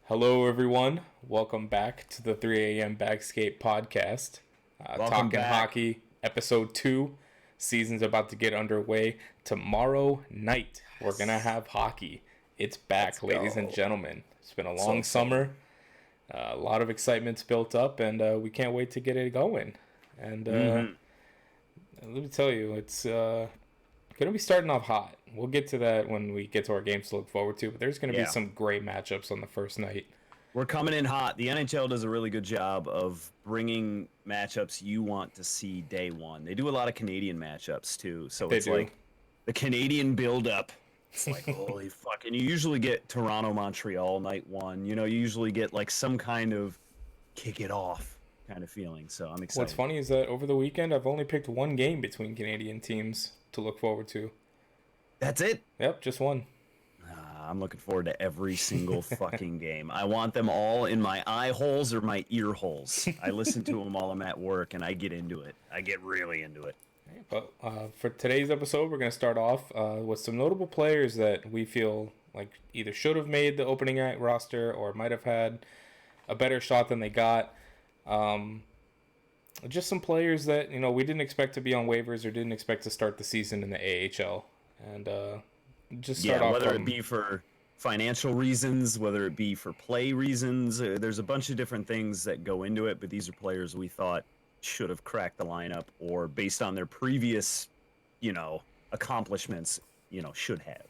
Hello, everyone. Welcome back to the 3 a.m. Backscape podcast. Welcome Talking back. Hockey, Episode 2. Season's about to get underway. Tomorrow night, we're going to have hockey. It's back, Let's ladies and go. gentlemen. It's been a So long excited. summer. A lot of excitement's built up, and we can't wait to get it going. And let me tell you, it's going to be starting off hot. We'll get to that when we get to our games to look forward to, but there's going to be Yeah, some great matchups on the first night. we're coming in hot. The NHL does a really good job of bringing matchups you want to see day one. They do a lot of Canadian matchups too, so They it's do. like the Canadian build-up. It's like holy fuck, and you usually get Toronto, Montreal night one. You usually get like some kind of kick it off kind of feeling. So I'm What's excited. funny is that over the weekend, I've only picked one game between Canadian teams to look forward to. That's it. Yep, just one. I'm looking forward to every single fucking game. I want them all in my eye holes or my ear holes. I listen to them while I'm at work, and I get into it. I get really into it. But for today's episode, we're going to start off with some notable players that we feel like either should have made the opening night roster or might have had a better shot than they got. Just some players that we didn't expect to be on waivers or didn't expect to start the season in the AHL, and just start Yeah, off whether it from be for financial reasons, whether it be for play reasons, there's a bunch of different things that go into it, but these are players we thought should have cracked the lineup or based on their previous, accomplishments, should have.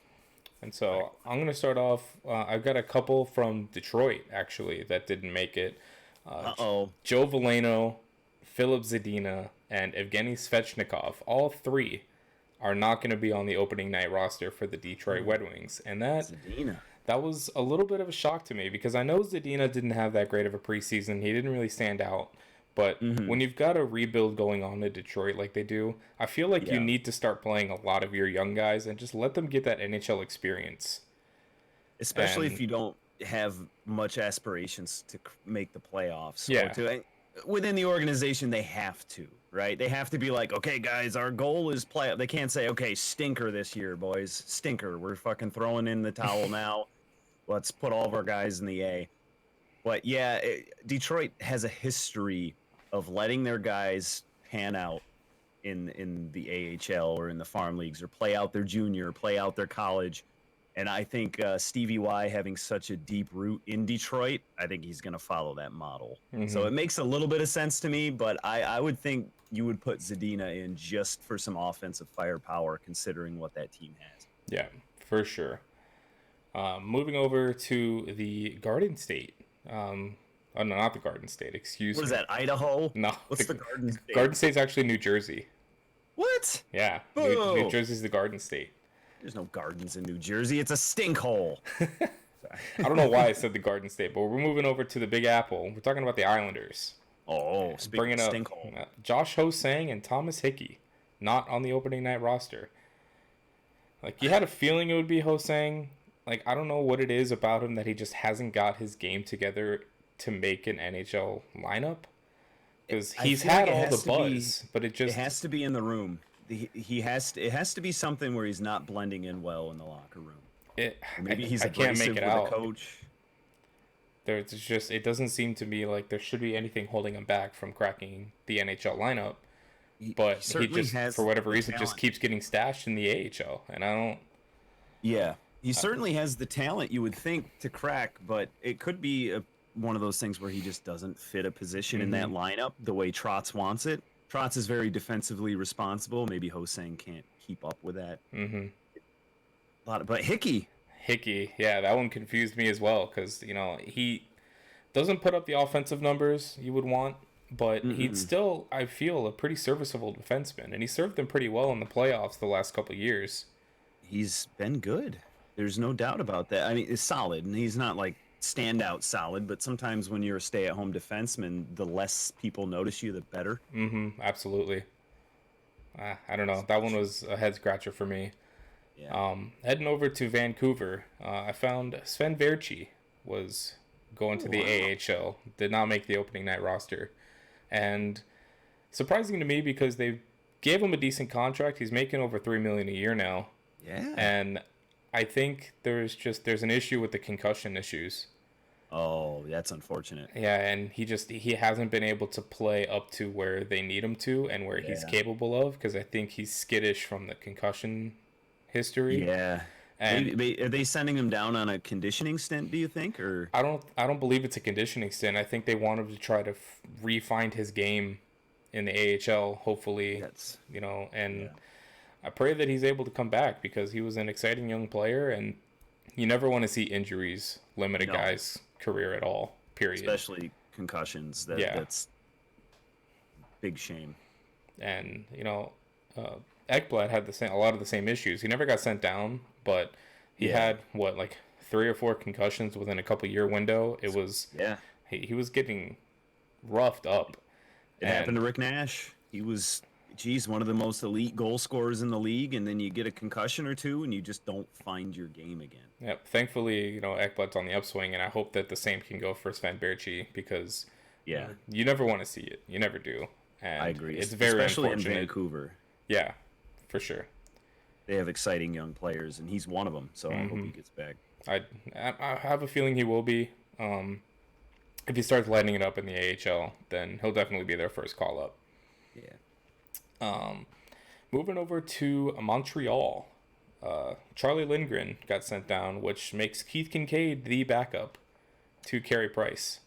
And so I'm going to start off. I've got a couple from Detroit, actually, that didn't make it. Uh-oh. Joe Veleno, Philip Zadina, and Evgeny Svechnikov, all three are not going to be on the opening night roster for the Detroit Red Wings. And that Zadina. that was a little bit of a shock to me because I know Zadina didn't have that great of a preseason. He didn't really stand out. But when you've got a rebuild going on in Detroit like they do, I feel like you Yeah. need to start playing a lot of your young guys and just let them get that NHL experience. Especially if And you don't have much aspirations to make the playoffs or yeah, to within the organization they have to, right? They have to be like, okay guys, our goal is play. They can't say, okay, stinker this year, boys, stinker, we're fucking throwing in the towel now, let's put all of our guys in the A. But yeah, Detroit has a history of letting their guys pan out in the AHL or in the farm leagues or play out their junior, play out their college. And I think Stevie Y having such a deep root in Detroit, I think he's going to follow that model. So it makes a little bit of sense to me, but I would think you would put Zadina in just for some offensive firepower, considering what that team has. yeah, for sure. Moving over to the Garden State. Oh, no, not the Garden State. Excuse What is me. that, Idaho? No, What's the Garden State? Garden State's actually New Jersey. What? Yeah, New Boo! Jersey's the Garden State. There's no gardens in New Jersey. It's a stink hole. I don't know why I said the Garden State, but we're moving over to the Big Apple. We're talking about the Islanders. Oh, speaking Bringing of up stink hole. Josh Ho-Sang and Thomas Hickey, not on the opening night roster. Like, you had a feeling it would be Ho-Sang. Like, I don't know what it is about him that he just hasn't got his game together to make an NHL lineup. Because I he's feel like had it all has the to be- buzz, but it It just... has to be in the room. He has to. It has to be something where he's not blending in well in the locker room. Or maybe he's I can't abrasive make it with out. a coach. There's just it doesn't seem to me like there should be anything holding him back from cracking the NHL lineup. But he certainly just has for whatever the reason just talent. keeps getting stashed in the AHL, and I don't. Yeah, he certainly has the talent you would think to crack, but it could be one of those things where he just doesn't fit a position in that lineup the way Trotz wants it. Trotz is very defensively responsible. Maybe Hosang can't keep up with that. But Hickey, Hickey, yeah, that one confused me as well because he doesn't put up the offensive numbers you would want, but he'd still, I feel, a pretty serviceable defenseman, and he served them pretty well in the playoffs the last couple of years. he's been good. There's no doubt about that. I mean, it's solid, and he's not like standout solid, but sometimes when you're a stay-at-home defenseman, the less people notice you, the better. Absolutely. I don't know. That one was a head scratcher for me. Yeah. Heading over to Vancouver, I found Sven Verchi was going to the AHL. Did not make the opening night roster. And surprising to me because they gave him a decent contract. He's making over $3 million a year now. Yeah. And I think there's an issue with the concussion issues. Oh, that's unfortunate. Yeah, and he hasn't been able to play up to where they need him to and where he's Yeah. capable of because I think he's skittish from the concussion history. Yeah. And Are they sending him down on a conditioning stint, do you think? Or I don't believe it's a conditioning stint. I think they want him to try to re-find his game in the AHL, hopefully, that's and yeah. I pray that he's able to come back because he was an exciting young player and you never want to see injuries limit a No, guy's career at all, period. especially concussions. Yeah. That's big shame. And, uh, Ekblad had a lot of the same issues. He never got sent down, but he Yeah. had what, like 3 or 4 concussions within a couple year window. It was Yeah. he was getting roughed up. It And happened to Rick Nash. He was, geez, one of the most elite goal scorers in the league, and then you get a concussion or two, and you just don't find your game again. yeah, thankfully, Ekblad's on the upswing, and I hope that the same can go for Sven Berchi because Yeah, you never want to see it. You never do. And I agree. it's very Especially in unfortunate. Vancouver. Yeah, for sure. They have exciting young players, and he's one of them. So I hope he gets back. I have a feeling he will be. If he starts lighting it up in the AHL, then he'll definitely be their first call up. Yeah. Moving over to Montreal, Charlie Lindgren got sent down, which makes Keith Kincaid the backup to Carey Price.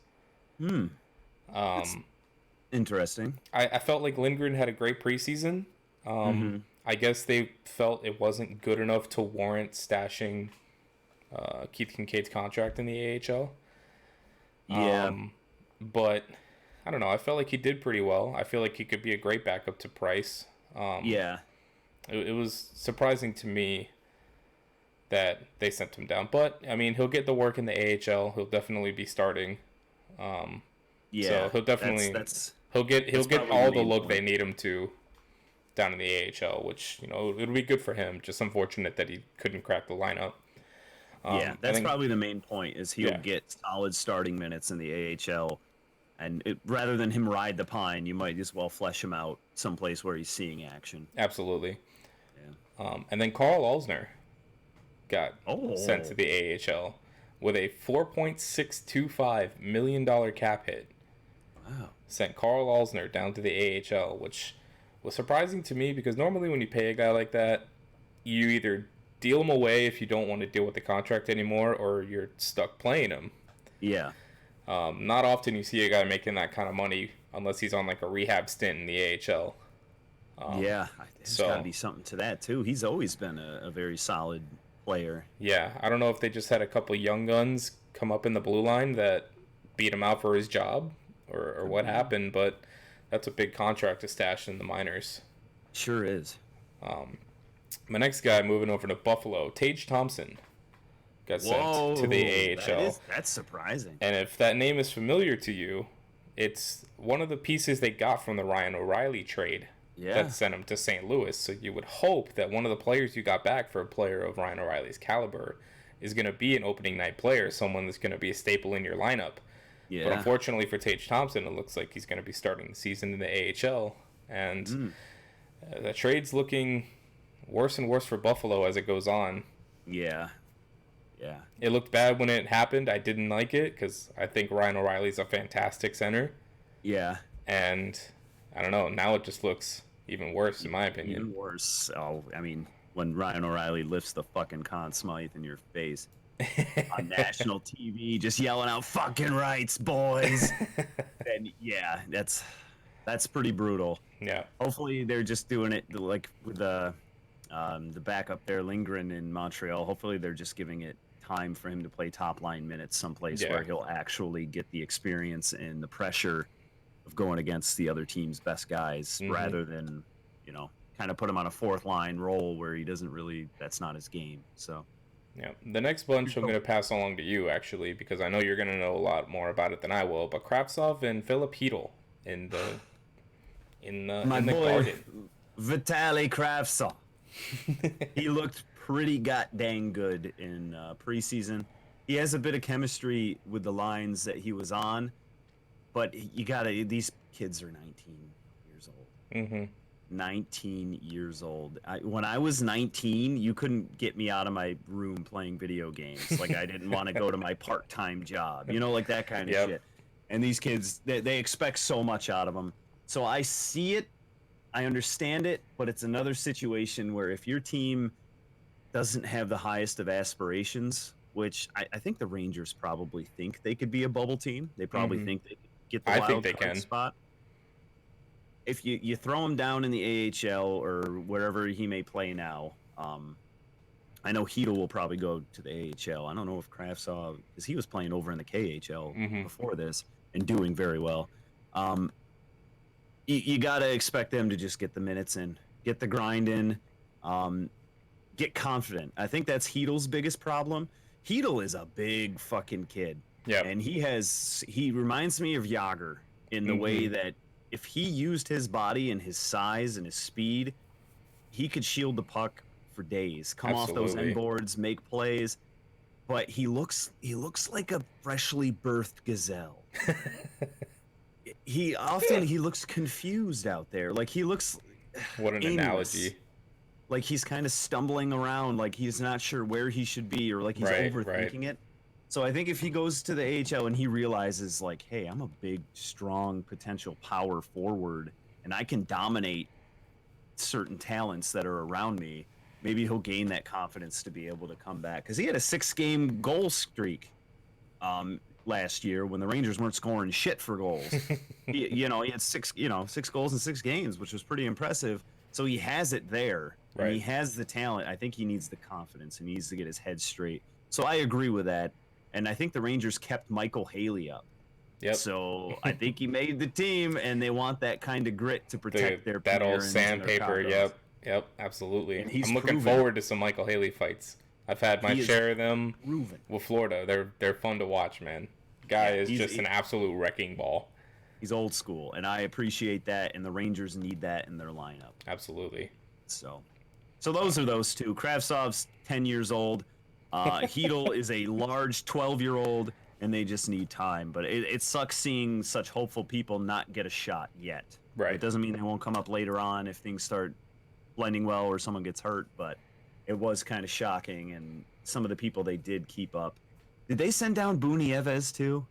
Interesting. I felt like Lindgren had a great preseason. I guess they felt it wasn't good enough to warrant stashing Keith Kincaid's contract in the AHL. Yeah. But I don't know. I felt like he did pretty well. I feel like he could be a great backup to Price. Yeah. It was surprising to me that they sent him down. But, I mean, he'll get the work in the AHL. He'll definitely be starting. Yeah. So he'll definitely That's he'll get probably all the the main look point. they need him to down in the AHL, which, it'll be good for him. Just unfortunate that he couldn't crack the lineup. yeah. I That's think- probably the main point. Is he'll Yeah. get solid starting minutes in the AHL, and rather than him ride the pine, you might as well flesh him out someplace where he's seeing action. Absolutely. Yeah. And then Carl Alsner got Oh. sent to the AHL with a $4.625 million cap hit. Wow. Sent Carl Alsner down to the AHL, which was surprising to me because normally when you pay a guy like that, you either deal him away if you don't want to deal with the contract anymore or you're stuck playing him. Yeah. Not often you see a guy making that kind of money unless he's on like a rehab stint in the AHL. Yeah. There's so- got to be something to that too. He's always been a very solid player. Yeah, I don't know if they just had a couple young guns come up in the blue line that beat him out for his job or what happened, but that's a big contract to stash in the minors. Sure is. My next guy moving over to Buffalo, Tage Thompson, got sent to the AHL. That's surprising. And if that name is familiar to you, it's one of the pieces they got from the Ryan O'Reilly trade Yeah. that sent him to St. Louis. So you would hope that one of the players you got back for a player of Ryan O'Reilly's caliber is going to be an opening night player, someone that's going to be a staple in your lineup. Yeah. But unfortunately for Tage Thompson, it looks like he's going to be starting the season in the AHL. And the trade's looking worse and worse for Buffalo as it goes on. Yeah. Yeah. It looked bad when it happened. I didn't like it because I think Ryan O'Reilly's a fantastic center. Yeah. And I don't know. Now it just looks even worse, in my opinion. Even worse. Oh, I mean, when Ryan O'Reilly lifts the fucking Conn Smythe in your face on national TV, just yelling out "fucking rights, boys," and yeah, that's pretty brutal. Yeah. Hopefully, they're just doing it like with the backup there, Lindgren in Montreal. Hopefully, they're just giving it time for him to play top line minutes someplace Yeah. where he'll actually get the experience and the pressure of going against the other team's best guys rather than, kind of put him on a fourth line role where he doesn't really, that's not his game. So, Yeah. The next bunch I'm going to pass along to you, actually, because I know you're going to know a lot more about it than I will. But Kravtsov and Philip Hedl in the my boy, Garden. Vitaly Kravtsov. He looked pretty goddamn good in preseason. He has a bit of chemistry with the lines that he was on, but these kids are 19 years old. Mm-hmm. 19 years old. When I was 19, you couldn't get me out of my room playing video games. Like I didn't want to go to my part-time job, like that kind of Yep. shit. And these kids, they expect so much out of them. So I see it, I understand it, but it's another situation where if your team doesn't have the highest of aspirations, which I think the Rangers probably think they could be a bubble team. They probably think they could get the I think wild they card can. spot. If you throw him down in the AHL or wherever he may play now, I know Hedel will probably go to the AHL. I don't know if Kravtsov, because he was playing over in the KHL before this and doing very well. You got to expect them to just get the minutes in, get the grind in, get confident. I think that's Hedel's biggest problem. Hedel is a big fucking kid. Yeah. And he reminds me of Yager in the way that if he used his body and his size and his speed, he could shield the puck for days, come off those end boards, make plays. But he looks like a freshly birthed gazelle. He looks confused out there. Like he looks What an analogy. Like he's kind of stumbling around, like he's not sure where he should be, or like he's overthinking it. So I think if he goes to the AHL and he realizes, like, hey, I'm a big, strong, potential power forward, and I can dominate certain talents that are around me, maybe he'll gain that confidence to be able to come back. Because he had a 6-game goal streak last year when the Rangers weren't scoring shit for goals. he had 6 goals in 6 games, which was pretty impressive. So he has it there, and he has the talent. I think he needs the confidence, and he needs to get his head straight. So I agree with that. And I think the Rangers kept Michael Haley up. Yep. So I think he made the team, and they want that kind of grit to protect their that old Panarin's sandpaper. Yep, absolutely. And I'm looking forward to some Michael Haley fights. I've had my share of them with Florida. They're fun to watch, man. Guy is just an absolute wrecking ball. He's old school, and I appreciate that, and the Rangers need that in their lineup. Absolutely. So those are those two. Kravtsov's 10 years old. Hedel is a large 12-year-old, and they just need time. But it sucks seeing such hopeful people not get a shot yet. Right. It doesn't mean they won't come up later on if things start blending well or someone gets hurt, but it was kind of shocking, and some of the people they did keep up. Did they send down Boone Nieves too?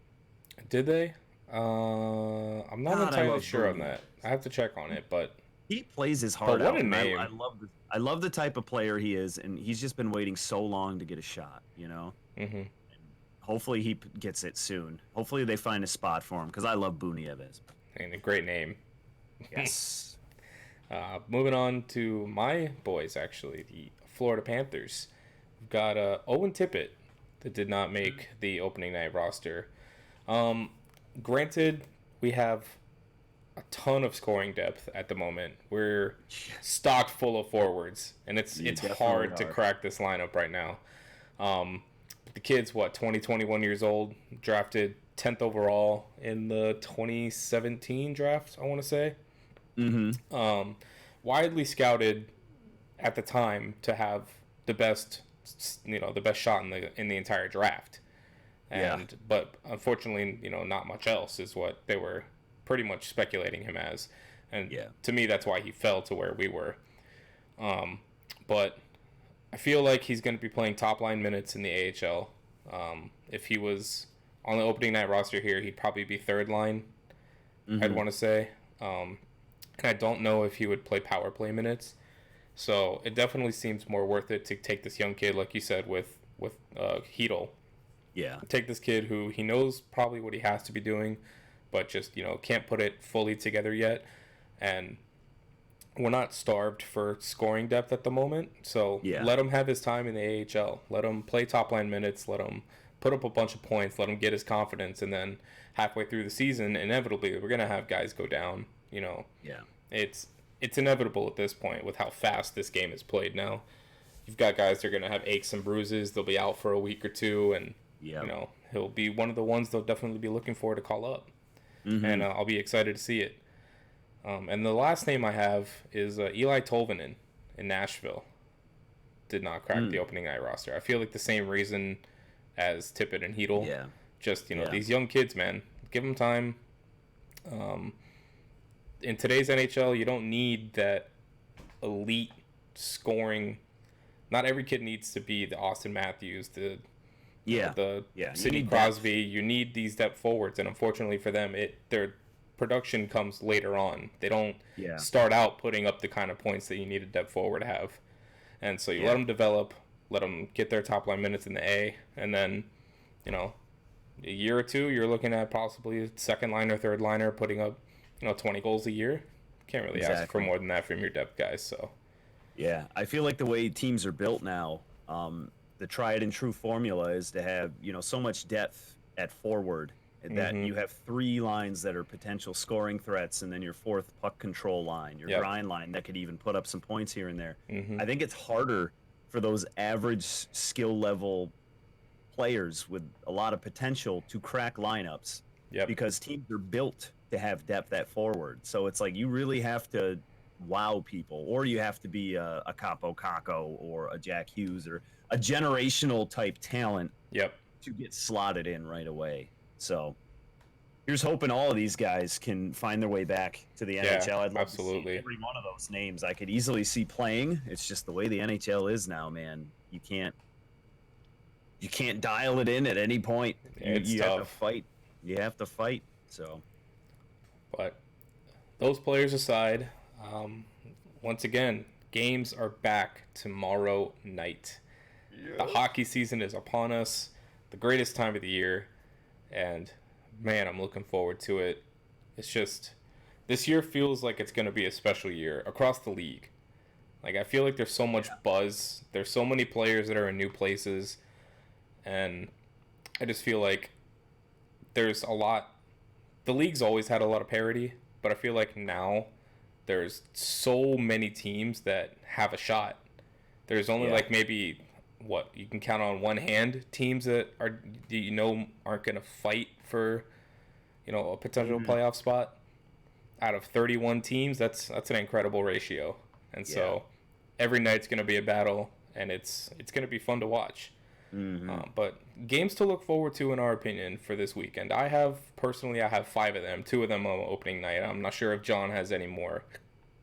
Did they? I'm not entirely sure on that. I have to check on it, but he plays his heart out. What a name! I love the type of player he is, and he's just been waiting so long to get a shot. Mm-hmm. Hopefully he gets it soon. Hopefully they find a spot for him because I love Boone Nieves. And a great name. Yes. Moving on to my boys, actually, the Florida Panthers. We've got Owen Tippett that did not make the opening night roster. Granted, we have a ton of scoring depth at the moment. We're stocked full of forwards, and it's hard to crack this lineup right now. The kid's 21 years old, drafted 10th overall in the 2017 draft, I want to say. Mm-hmm. Widely scouted at the time to have the best shot in the entire draft. But unfortunately, not much else is what they were pretty much speculating him as. And to me, that's why he fell to where we were. But I feel like he's going to be playing top line minutes in the AHL. If he was on the opening night roster here, he'd probably be third line, I'd want to say. And I don't know if he would play power play minutes. So it definitely seems more worth it to take this young kid, like you said, with Hedel. Yeah. Take this kid who he knows probably what he has to be doing, but just, can't put it fully together yet. And we're not starved for scoring depth at the moment. So let him have his time in the AHL. Let him play top line minutes. Let him put up a bunch of points. Let him get his confidence. And then halfway through the season, inevitably, we're going to have guys go down. Yeah. It's inevitable at this point with how fast this game is played now. You've got guys that are going to have aches and bruises. They'll be out for a week or two, and he'll be one of the ones they'll definitely be looking for to call up. And I'll be excited to see it. And the last name I have is Eli Tolvanen in Nashville. Did not crack the opening night roster. I feel like the same reason as Tippett and Hedel. Yeah. Just, these young kids, man. Give them time. in today's NHL, you don't need that elite scoring. Not every kid needs to be the Austin Matthews, the Yeah. Sidney Crosby. You need these depth forwards, and unfortunately for them, their production comes later on. They don't Yeah. start out putting up the kind of points that you need a depth forward to have. And so you let them develop, let them get their top line minutes in the A, and then, a year or two, you're looking at possibly a second line or third liner putting up, 20 goals a year. Can't really ask for more than that from your depth guys. So Yeah, I feel like the way teams are built now, the tried and true formula is to have so much depth at forward that you have three lines that are potential scoring threats, and then your fourth puck control line, your grind line that could even put up some points here and there. I think it's harder for those average skill level players with a lot of potential to crack lineups because teams are built to have depth at forward. So it's like you really have to wow people, or you have to be a Capo Caco or a Jack Hughes or a generational type talent to get slotted in right away. So here's hoping all of these guys can find their way back to the NHL. I'd love to see every one of those names I could easily see playing. It's just the way the NHL is now, man. You can't dial it in at any point. You have to fight. You have to fight. So, but those players aside, once again, games are back tomorrow night. The hockey season is upon us, the greatest time of the year, and man, I'm looking forward to it. It's just, this year feels like it's going to be a special year across the league. Like, I feel like there's so much buzz. There's so many players that are in new places, and I just feel like there's a lot. The league's always had a lot of parity, but I feel like now there's so many teams that have a shot. There's only like maybe you can count on one hand teams that aren't going to fight for a potential playoff spot. Out of 31 teams, that's an incredible ratio. And so every night's going to be a battle, and it's going to be fun to watch. But games to look forward to, in our opinion, for this weekend. I have 5 of them. 2 of them on opening night. I'm not sure if John has any more.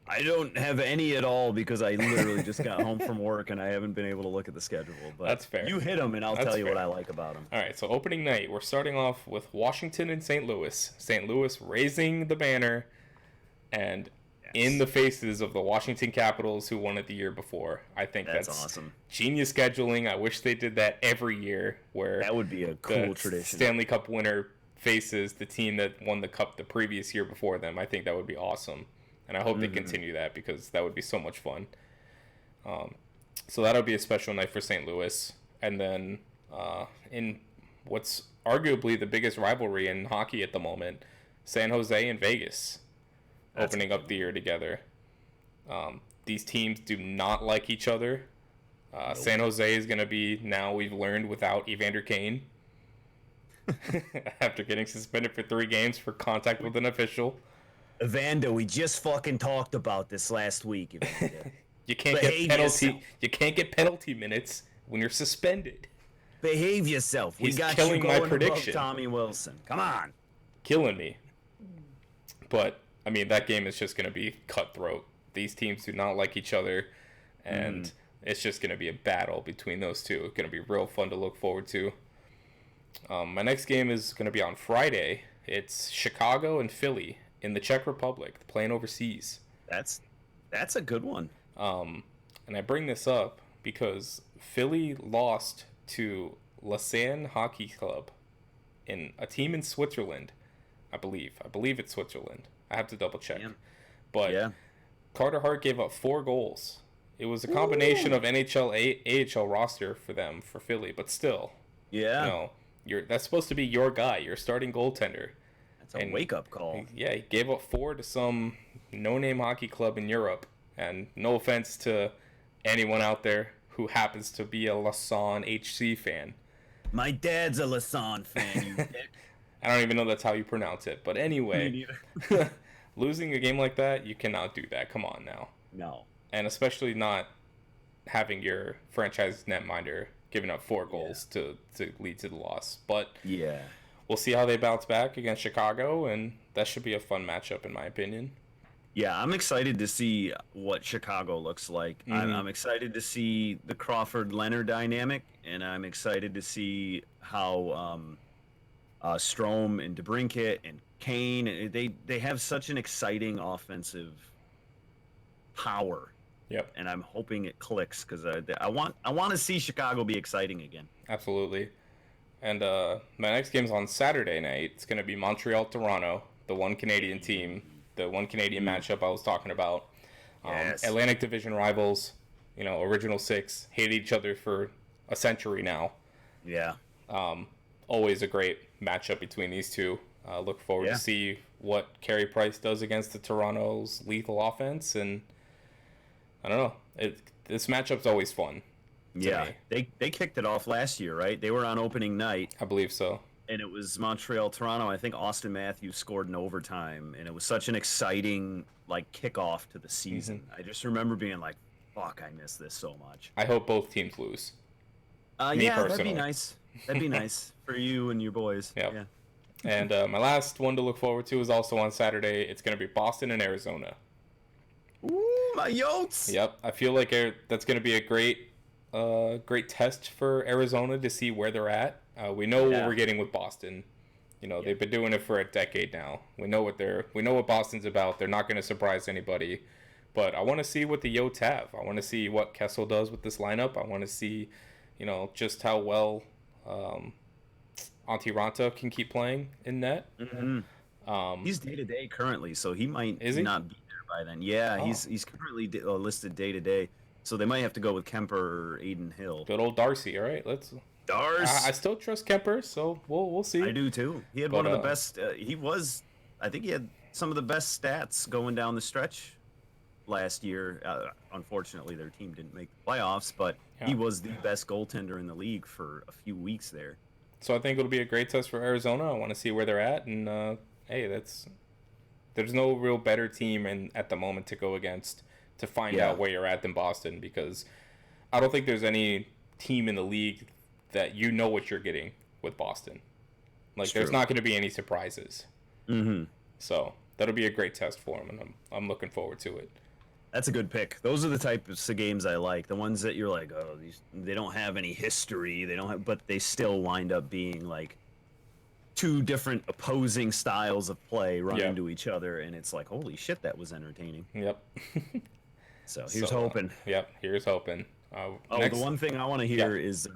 I don't have any at all because I literally just got home from work and I haven't been able to look at the schedule. But that's fair. You hit them, and I'll tell you what I like about them. All right, so opening night, we're starting off with Washington and St. Louis. St. Louis raising the banner, and in the faces of the Washington Capitals, who won it the year before. I think that's awesome. Genius scheduling. I wish they did that every year, where that would be a cool tradition. Stanley Cup winner faces the team that won the cup the previous year before them. I think that would be awesome, and I hope they continue that, because that would be so much fun. So that'll be a special night for St. Louis, and then in what's arguably the biggest rivalry in hockey at the moment, San Jose and Vegas. Opening up the year together. These teams do not like each other. San Jose is going to be, now we've learned, without Evander Kane. After getting suspended for 3 games for contact with an official. Evander, we just fucking talked about this last week. You can't get penalty minutes when you're suspended. Behave yourself. He's killing my prediction. Tommy Wilson. Come on. Killing me. But I mean, that game is just going to be cutthroat. These teams do not like each other, and it's just going to be a battle between those two. It's going to be real fun to look forward to. My next game is going to be on Friday. It's Chicago and Philly in the Czech Republic, playing overseas. That's a good one. And I bring this up because Philly lost to Lausanne Hockey Club, in a team in Switzerland, I believe. I believe it's Switzerland. I have to double check. But Carter Hart gave up 4 goals. It was a combination of NHL, AHL roster for them, for Philly, but still. That's supposed to be your guy, your starting goaltender. That's a wake-up call. Yeah, he gave up 4 to some no-name hockey club in Europe. And no offense to anyone out there who happens to be a Lausanne HC fan. My dad's a Lausanne fan, you dick. I don't even know that's how you pronounce it. But anyway, Me neither. losing a game like that, you cannot do that. Come on now. No. And especially not having your franchise netminder giving up 4 goals to lead to the loss. But yeah, we'll see how they bounce back against Chicago, and that should be a fun matchup in my opinion. Yeah, I'm excited to see what Chicago looks like. I'm, Mhm. I'm excited to see the Crawford Leonard dynamic, and I'm excited to see how Strom and DeBrincat and Kane, they have such an exciting offensive power, Yep, and I'm hoping it clicks because I want to see Chicago be exciting again. absolutely. And my next game's on Saturday night. It's going to be Montreal Toronto, the one Canadian team, the one Canadian Mm, matchup I was talking about. yes. Atlantic Division rivals, original six, hate each other for a century now. Yeah. Um, Always a great matchup between these two. Look forward to Yeah. see what Carey Price does against the Toronto's lethal offense, and I don't know. This matchup's always fun to Yeah. me. They kicked it off last year, right? They were on opening night, I believe so. and it was Montreal Toronto. I think Austin Matthews scored in overtime, and it was such an exciting like kickoff to the Hmm. season. I just remember being like, "Fuck, I miss this so much." I hope both teams lose. Me Yeah, that'd be personally. nice. That'd be nice for you and your boys. Yep. Yeah. And my last one to look forward to is also on Saturday. It's going to be Boston and Arizona. Ooh, my Yotes. Yep, I feel like that's going to be a great test for Arizona to see where they're at. We know what Yeah. we're getting with Boston. Yeah. They've been doing it for a decade now. We know what Boston's about. They're not going to surprise anybody. But I want to see what the Yotes have. I want to see what Kessel does with this lineup. I want to see, just how well Antti Ranta can keep playing in net. Mhm. He's day to day currently, so he might Is he? not be there by then. Yeah, Oh. he's currently listed day to day, so they might have to go with Kemper or Aiden Hill. Good old Darcy. All right, I Dars, still trust Kemper, so we'll see. I do too. He had But, one of the best. I think he had some of the best stats going down the stretch last year. Unfortunately, their team didn't make the playoffs, but Yeah. he was the best goaltender in the league for a few weeks there. So I think it'll be a great test for Arizona. I want to see where they're at, and hey, there's no real better team at the moment to go against to find Yeah. out where you're at than Boston, because I don't think there's any team in the league that you know what you're getting with Boston. Like It's there's true. not going to be any surprises. Mm-hmm. So that'll be a great test for them, and I'm looking forward to it. That's a good pick. Those are the types of games I like. The ones that you're like, oh, they don't have any history. They don't have, but they still wind up being like two different opposing styles of play run Yeah. into each other, and it's like, holy shit, that was entertaining. Yep. So here's So, hoping. Yep. Here's hoping. Oh, Next, the one thing I want to hear is,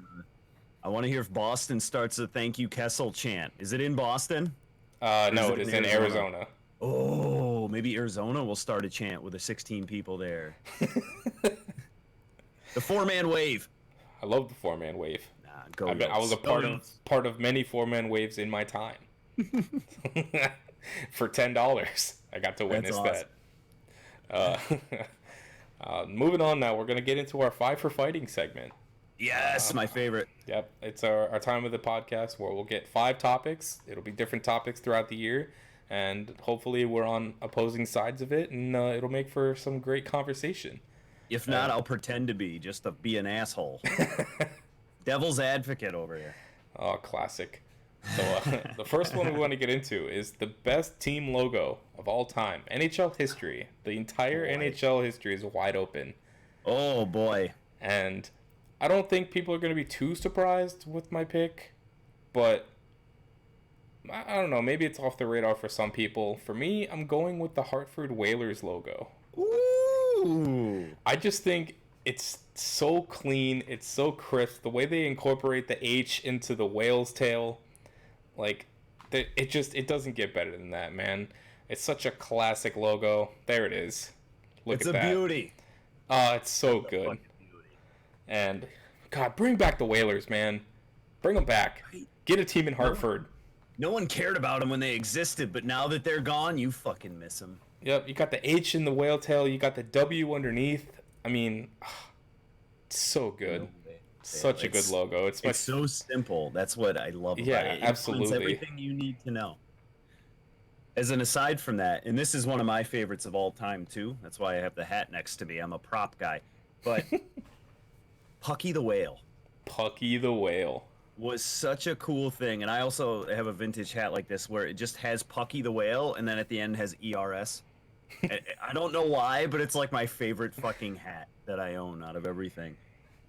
I want to hear if Boston starts a "Thank You Kessel" chant. Is it in Boston? no, is it it is in in Arizona? Arizona. Oh, maybe Arizona will start a chant with the 16 people there. The four-man wave. I love the four-man wave. Nah, go. I was a Yotes. part Go of Yotes. part of many four-man waves in my time. For $10, I got to witness That's that. Moving on now, we're gonna get into our Five for Fighting segment. Yes, my favorite. Yep, it's our time of the podcast where we'll get 5 topics. It'll be different topics throughout the year, and hopefully we're on opposing sides of it, and it'll make for some great conversation. If not, I'll pretend to be just to be an asshole. Devil's advocate over here. Oh, classic. So the first one we want to get into is the best team logo of all time. NHL history. The entire Boy. NHL history is wide open. Oh boy. And I don't think people are going to be too surprised with my pick. But I don't know. Maybe it's off the radar for some people. For me, I'm going with the Hartford Whalers logo. Ooh. I just think it's so clean. It's so crisp. The way they incorporate the H into the whale's tail. Like, it doesn't get better than that, man. It's such a classic logo. There it is. Look It's at a that. beauty. Oh, it's so good. Fucking beauty. And, God, bring back the Whalers, man. Bring them back. Get a team in Hartford. No one cared about them when they existed, but now that they're gone, you fucking miss them. Yep, you got the H in the whale tail. You got the W underneath. I mean, it's so good. Such a good It's- logo. It's It's so simple. That's what I love about Yeah, it. It includes absolutely. everything you need to know. As an aside from that, and this is one of my favorites of all time too. That's why I have the hat next to me. I'm a prop guy. But Pucky the Whale Pucky the Whale. was such a cool thing, and I also have a vintage hat like this where it just has Pucky the Whale, and then at the end has ERS. I don't know why, but it's like my favorite fucking hat that I own out of everything.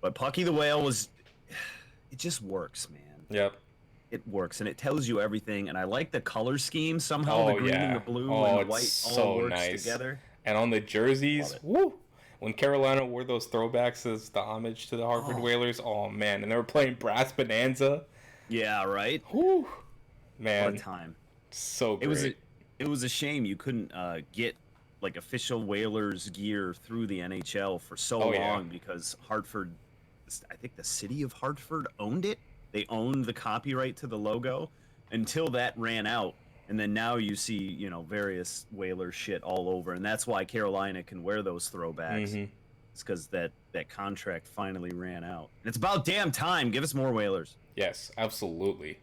But Pucky the Whale it just works, man. Yep. It works, and it tells you everything. And I like the color scheme. Somehow the Oh green and yeah. the blue Oh, and the it's white all so works nice. together. And on the jerseys, Love it. woo! When Carolina wore those throwbacks as the homage to the Hartford Oh. Whalers, oh man! And they were playing Brass Bonanza. Yeah, right. Whoo! What a Man, time. so It was great. it was a shame you couldn't get like official Whalers gear through the NHL for so Oh, yeah. long because Hartford, I think the city of Hartford owned it. They owned the copyright to the logo until that ran out. And then now you see, various Whaler shit all over. And that's why Carolina can wear those throwbacks. hmm It's because that contract finally ran out. And it's about damn time. Give us more Whalers. Yes, absolutely.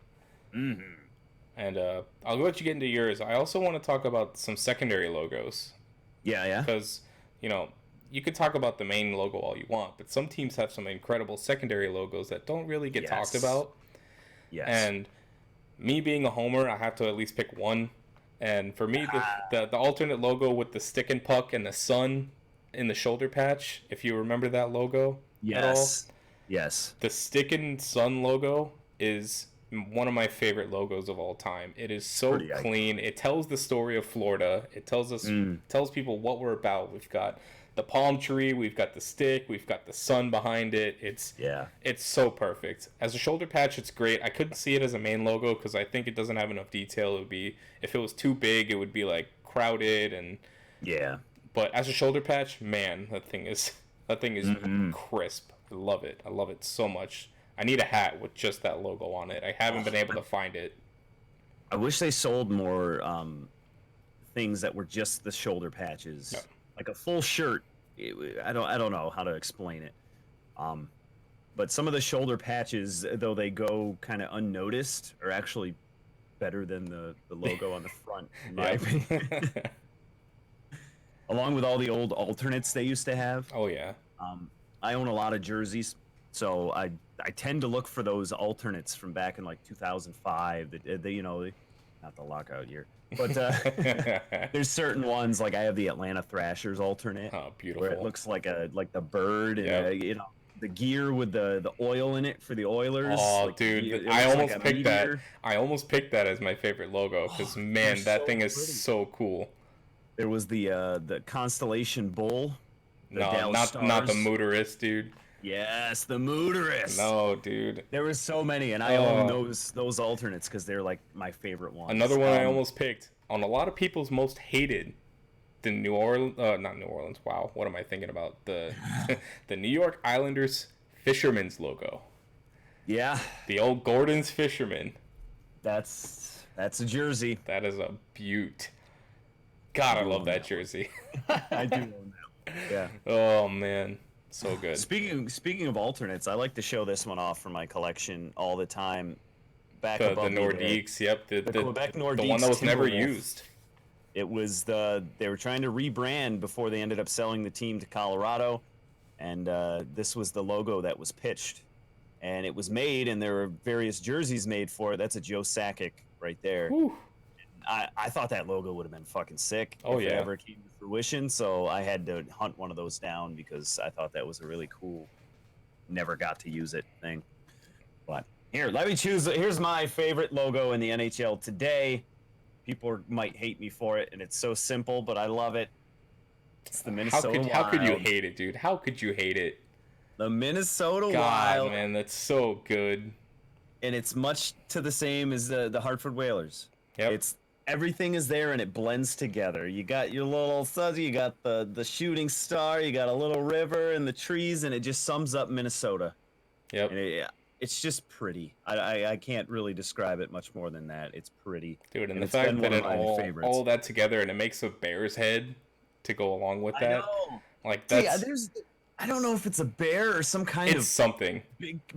Mm-hmm. And I'll let you get into yours. I also want to talk about some secondary logos Yeah, yeah. because, you could talk about the main logo all you want, but some teams have some incredible secondary logos that don't really get talked Yes. about. Yes. And me being a homer, I have to at least pick one. And for me, the alternate logo with the stick and puck and the sun in the shoulder patch, if you remember that logo at all, yes. Yes. the stick and sun logo is one of my favorite logos of all time. It is so Pretty clean. It tells the story of Florida. It tells people what we're about. We've got the palm tree, we've got the stick, we've got the sun behind it. Yeah. It's so perfect. As a shoulder patch, it's great. I couldn't see it as a main logo because I think it doesn't have enough detail. It would be, if it was too big, it would be like crowded and. Yeah. But as a shoulder patch, man, that thing is Mhm. crisp. I love it. I love it so much. I need a hat with just that logo on it. I haven't been able to find it. I wish they sold more things that were just the shoulder patches, Yeah. like a full shirt. I don't know how to explain it. But some of the shoulder patches, though they go kind of unnoticed, are actually better than the logo on the front, in my opinion. Along with all the old alternates they used to have. Oh yeah. I own a lot of jerseys, so I tend to look for those alternates from back in like 2005. Not the lockout year, but there's certain ones like I have the Atlanta Thrashers alternate, Oh, beautiful. where it looks like the bird and Yep. the gear with the oil in it for the Oilers. Oh, like, dude, it I looks almost like a picked that. meteor. I almost picked that as my favorite logo because man, they're that so thing is pretty. so cool. There was the Constellation Bull. The No, Dallas not the Stars. Mooterist, dude. Yes, the Mooterist. No, dude. There was so many, and I own those alternates because they're like my favorite ones. Another one I almost picked on a lot of people's most hated. The New Orleans, not New Orleans. Wow, what am I thinking about? The the New York Islanders Fisherman's logo. Yeah, The old Gordon's Fisherman. that's a jersey. That is a beaut. God, I do love own that that one. jersey. I do own that. Yeah. Oh man, so good. Speaking of alternates, I like to show this one off for my collection all the time. Back The above me there. Nordiques, yep. The Quebec the one Nordiques that was never Timberwolf. used. It was they were trying to rebrand before they ended up selling the team to Colorado, and this was the logo that was pitched, and it was made, and there were various jerseys made for it. That's a Joe Sakic right there. Whew. I thought that logo would have been fucking sick Oh, if it yeah. ever came to fruition, so I had to hunt one of those down because I thought that was a really cool, never got to use it thing. But here, let me choose. Here's my favorite logo in the NHL today. People might hate me for it, and it's so simple, but I love it. It's the Minnesota Wild. How could you hate it, dude? How could you hate it? The Minnesota God, Wild, man, that's so good. and it's much to the same as the Hartford Whalers. Yep. It's everything is there and it blends together. You got your little sudsy, you got the shooting star, you got a little river and the trees, and it just sums up Minnesota. Yep. And it's just pretty. I can't really describe it much more than that. It's pretty. Dude, and the it's fact been that one it of my favorites. all that together and it makes a bear's head to go along with that. I know. Like See, that's I don't know if it's a bear or some kind it's of something.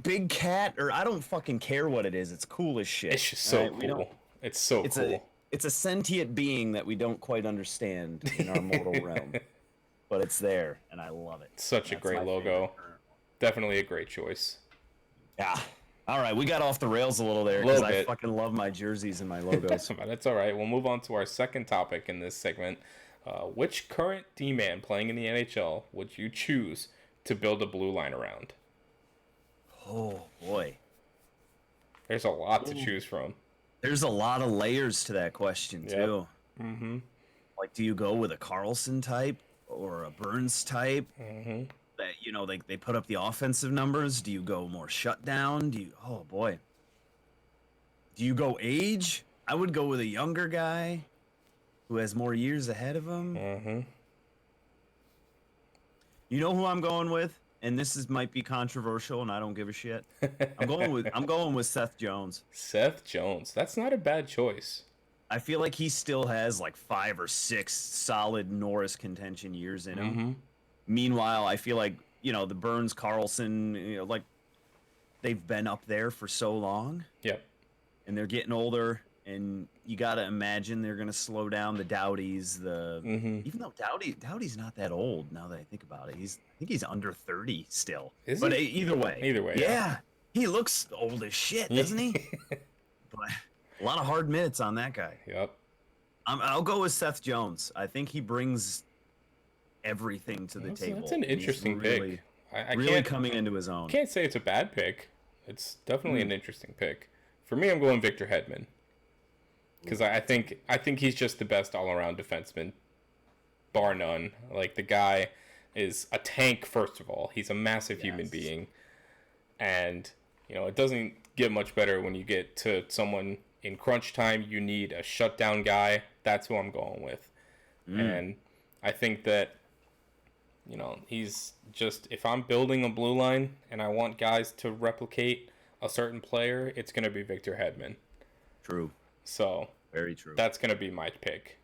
big cat, or I don't fucking care what it is. It's cool as shit. It's just so Right? We don't- cool. It's so It's cool. it's a sentient being that we don't quite understand in our mortal realm, but it's there, and I love it. Such a That's great my logo. favorite current one. Definitely a great choice. Yeah. All right, we got off the rails a little there A little because I bit. fucking love my jerseys and my logos. But that's all right. We'll move on to our second topic in this segment. Which current D-man playing in the NHL would you choose to build a blue line around? Oh boy, There's a lot to Ooh. choose from. There's a lot of layers to that question Yep. too. Mm-hmm. Like, do you go with a Carlson type or a Burns type? Mm-hmm. That they put up the offensive numbers. Do you go more shutdown? Oh boy. Do you go age? I would go with a younger guy who has more years ahead of him. Mm-hmm. You know who I'm going with? And might be controversial, and I don't give a shit. I'm going with Seth Jones. Seth Jones. That's not a bad choice. I feel like he still has like 5 or 6 solid Norris contention years in him. Mm-hmm. Meanwhile, I feel like, the Burns, Carlson, like they've been up there for so long. Yep. And they're getting older, and you got to imagine they're going to slow down the Dowdies. Even though Dowdy's not that old now that I think about it. I think he's under 30 still. Is but he? Either way. Yeah. He looks old as shit, doesn't he? But a lot of hard minutes on that guy. Yep. I'll go with Seth Jones. I think he brings everything to the table. That's an interesting pick. I really can't, coming into his own. Can't say it's a bad pick. It's definitely an interesting pick. For me, I'm going Victor Hedman because I think he's just the best all-around defenseman, bar none. Like, the guy is a tank. First of all, he's a massive human being, and it doesn't get much better when you get to someone in crunch time. You need a shutdown guy. That's who I'm going with, and I think that he's just, if I'm building a blue line and I want guys to replicate a certain player, it's going to be Victor Hedman. True. So very true. That's going to be my pick.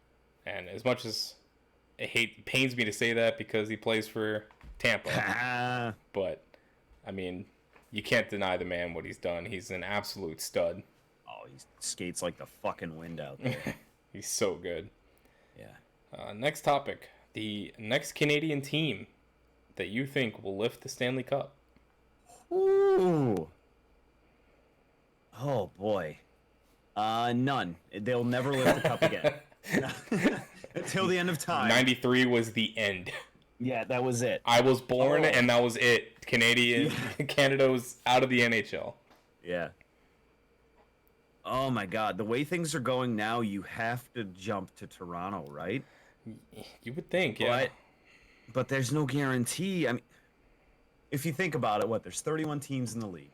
And as much as it pains me to say that because he plays for Tampa, but I mean, you can't deny the man what he's done. He's an absolute stud. Oh, he skates like the fucking wind out there. He's so good. Yeah. Next topic. The next Canadian team that you think will lift the Stanley Cup. Ooh. Oh, boy. None. They'll never lift the cup again. Until the end of time. 93 was the end. Yeah, that was it. I was born, and that was it. Canada was out of the NHL. Yeah. Oh, my God. The way things are going now, you have to jump to Toronto, right? You would think, yeah. But there's no guarantee. I mean, if you think about it, there's 31 teams in the league.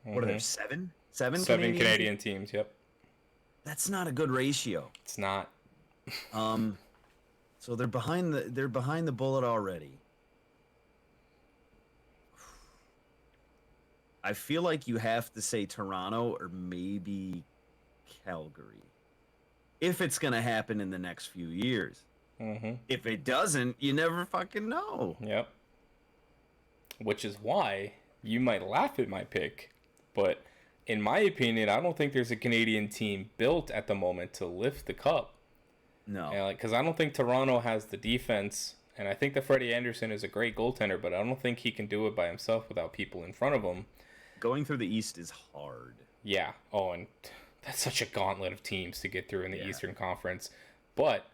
What are there, 7? 7 Canadian teams, yep. That's not a good ratio. It's not. So they're behind the bullet already. I feel like you have to say Toronto or maybe Calgary. If it's going to happen in the next few years. Mm-hmm. If it doesn't, you never fucking know. Yep. Which is why you might laugh at my pick, but in my opinion, I don't think there's a Canadian team built at the moment to lift the cup. No. Because I don't think Toronto has the defense, and I think that Freddie Anderson is a great goaltender, but I don't think he can do it by himself without people in front of him. Going through the East is hard. Yeah. Oh, and that's such a gauntlet of teams to get through in the Eastern Conference. But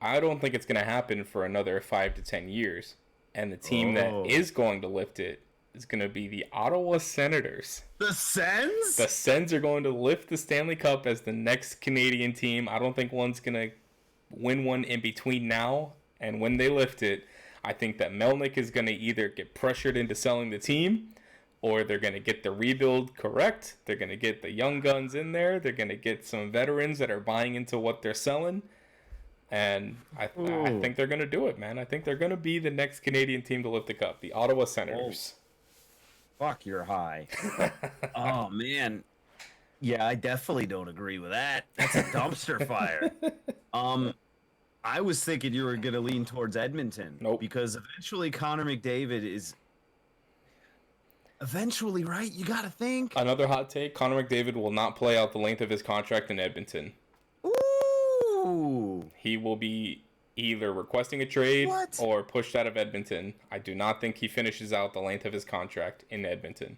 I don't think it's going to happen for another 5 to 10 years. And the team that is going to lift it is going to be the Ottawa Senators. The Sens? The Sens are going to lift the Stanley Cup as the next Canadian team. I don't think one's going to win one in between now and when they lift it. I think that Melnyk is going to either get pressured into selling the team, or they're going to get the rebuild correct. They're going to get the young guns in there. They're going to get some veterans that are buying into what they're selling. And I think they're going to do it, man. I think they're going to be the next Canadian team to lift the cup, the Ottawa Senators. Fuck, you're high. Oh, man. Yeah, I definitely don't agree with that. That's a dumpster fire. I was thinking you were going to lean towards Edmonton. Nope. Because eventually Connor McDavid is... Eventually, right? You got to think. Another hot take, Connor McDavid will not play out the length of his contract in Edmonton. Ooh. He will be either requesting a trade or pushed out of Edmonton. I do not think he finishes out the length of his contract in Edmonton.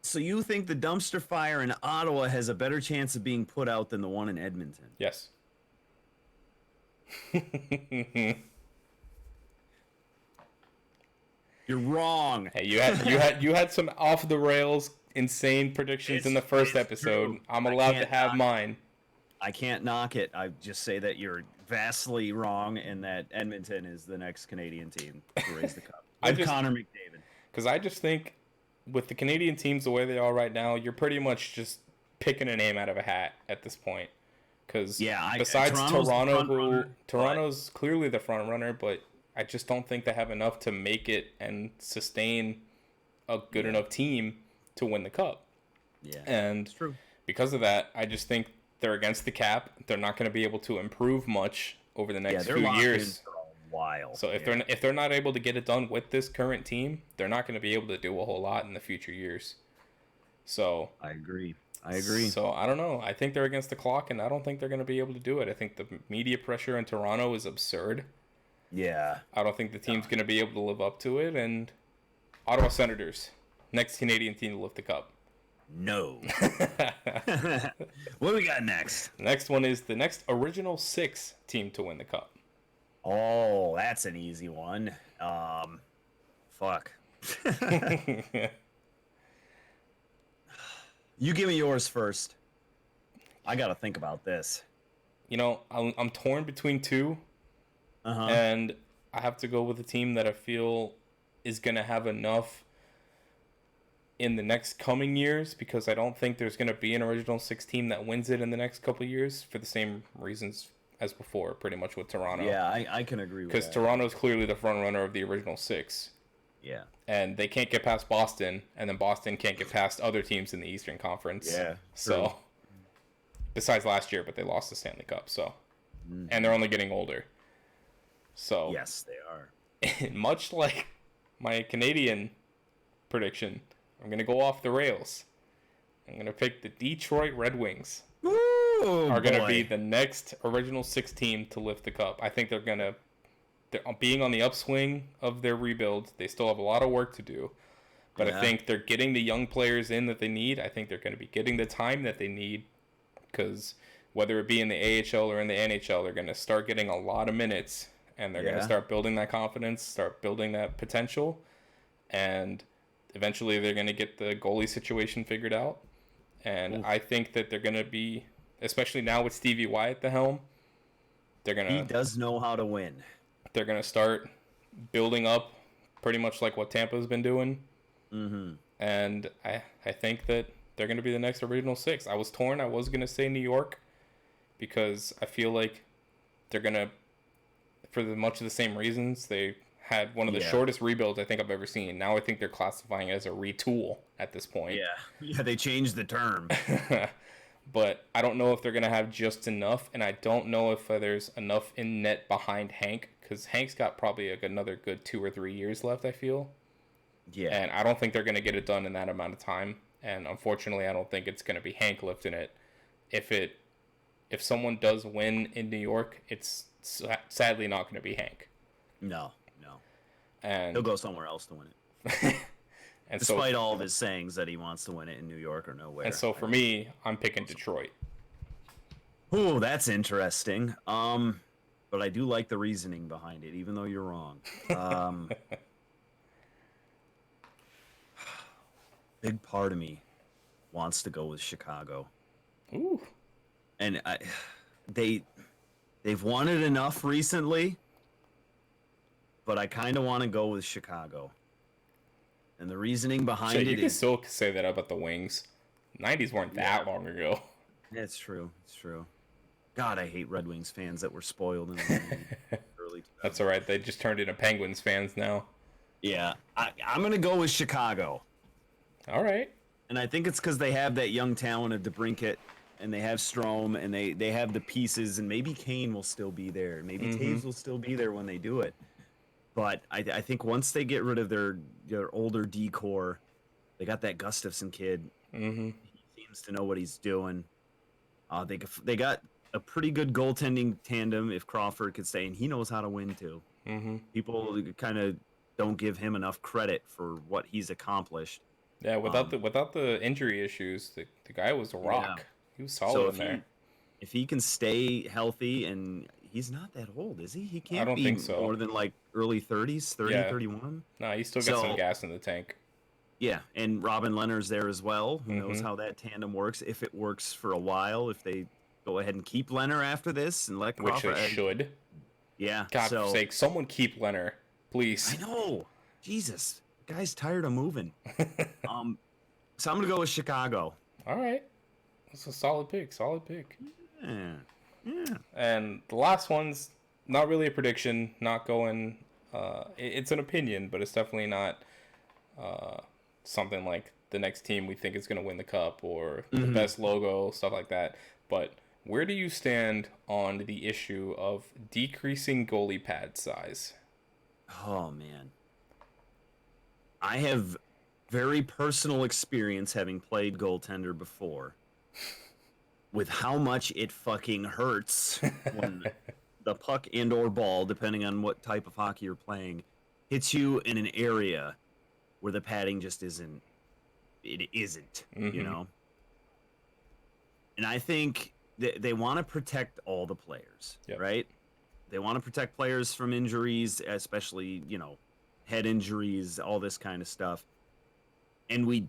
So you think the dumpster fire in Ottawa has a better chance of being put out than the one in Edmonton? Yes. You're wrong. Hey, you had some off the rails, insane predictions in the first episode. True. I'm allowed to have mine. I can't knock it. I just say that you're vastly wrong, and that Edmonton is the next Canadian team to raise the cup. With Connor McDavid. Because I just think with the Canadian teams the way they are right now, you're pretty much just picking a name out of a hat at this point. Because besides Toronto's clearly the front runner, but I just don't think they have enough to make it and sustain a good enough team to win the cup. Yeah, and it's true. Because of that, I just think they're against the cap. They're not going to be able to improve much over the next few years. For a while. So if they're not able to get it done with this current team, they're not going to be able to do a whole lot in the future years. So I agree. So I don't know. I think they're against the clock, and I don't think they're going to be able to do it. I think the media pressure in Toronto is absurd. Yeah. I don't think the team's going to be able to live up to it. And Ottawa Senators, next Canadian team to lift the cup. No. What do we got next? The next one is the next original 6 team to win the cup. Oh, that's an easy one. Fuck. You give me yours first. I gotta think about this. You know, I'm torn between 2. And I have to go with a team that I feel is going to have enough in the next coming years, because I don't think there's going to be an original 6 team that wins it in the next couple of years for the same reasons as before, pretty much with Toronto. Yeah, I can agree with that. Because Toronto's clearly the front runner of the original 6. Yeah. And they can't get past Boston, and then Boston can't get past other teams in the Eastern Conference. Yeah. So, besides last year, but they lost the Stanley Cup, so. And they're only getting older. So. Yes, they are. Much like my Canadian prediction, I'm going to go off the rails. I'm going to pick the Detroit Red Wings. Are going to be the next original 6 team to lift the cup. I think they're being on the upswing of their rebuild. They still have a lot of work to do, but I think they're getting the young players in that they need. I think they're going to be getting the time that they need, because whether it be in the AHL or in the NHL, they're going to start getting a lot of minutes, and they're going to start building that confidence, start building that potential, and eventually they're going to get the goalie situation figured out. And I think that they're going to be, especially now with Stevie Y at the helm, he does know how to win. They're going to start building up pretty much like what Tampa's been doing. And I think that they're going to be the next original 6. I was torn. I was going to say New York, because I feel like they're going to, for much of the same reasons, they had one of the shortest rebuilds I think I've ever seen. Now I think they're classifying it as a retool at this point. Yeah, they changed the term. But I don't know if they're going to have just enough, and I don't know if there's enough in net behind Hank, because Hank's got probably another good 2 or 3 years left, I feel. Yeah. And I don't think they're going to get it done in that amount of time. And unfortunately, I don't think it's going to be Hank lifting it. If someone does win in New York, it's sadly not going to be Hank. No. And he'll go somewhere else to win it. And despite all of his sayings that he wants to win it in New York or nowhere. And so for me, I'm picking Detroit. Ooh, that's interesting. But I do like the reasoning behind it, even though you're wrong. Big part of me wants to go with Chicago. Ooh. And they've won it enough recently, but I kind of want to go with Chicago. And the reasoning behind it is... You can still say that about the Wings. 90s weren't that long ago. It's true. God, I hate Red Wings fans that were spoiled in the early 2000s. That's all right. They just turned into Penguins fans now. Yeah. I'm going to go with Chicago. All right. And I think it's because they have that young talent of DeBrincat, and they have Strome, and they have the pieces, and maybe Kane will still be there. Maybe Taves will still be there when they do it. But I think once they get rid of their older D-core, they got that Gustafsson kid. He seems to know what he's doing. They got a pretty good goaltending tandem if Crawford could stay, and he knows how to win too. People kind of don't give him enough credit for what he's accomplished. Yeah, without the injury issues, the guy was a rock. He was solid in there. If he can stay healthy and he's not that old, is he? He I can't don't be think so. more than like early 30s, 30, Yeah. 31. No, he still got some So, gas in the tank. yeah, and Robin Leonard's there as well. Who knows Mm-hmm. how that tandem works? If it works for a while, if they go ahead and keep Leonard after this and let Which they Crawford. should. Yeah. God for So sake, someone keep Leonard, I please. know, Jesus, the guy's tired of moving. Um, so I'm gonna go with Chicago. All right. That's a solid pick. Solid pick. Yeah. Yeah. And the last one's not really a prediction. Not going. It's an opinion, but it's definitely not something like the next team we think is going to win the cup or the Mhm. best logo, stuff like that. But where do you stand on the issue of decreasing goalie pad size? Oh man. I have very personal experience having played goaltender before with how much it fucking hurts when the puck and or ball, depending on what type of hockey you're playing, hits you in an area where the padding just isn't you Mm-hmm. know? And I think they want to protect all the players, Yep. right? They want to protect players from injuries, especially, head injuries, all this kind of stuff. And we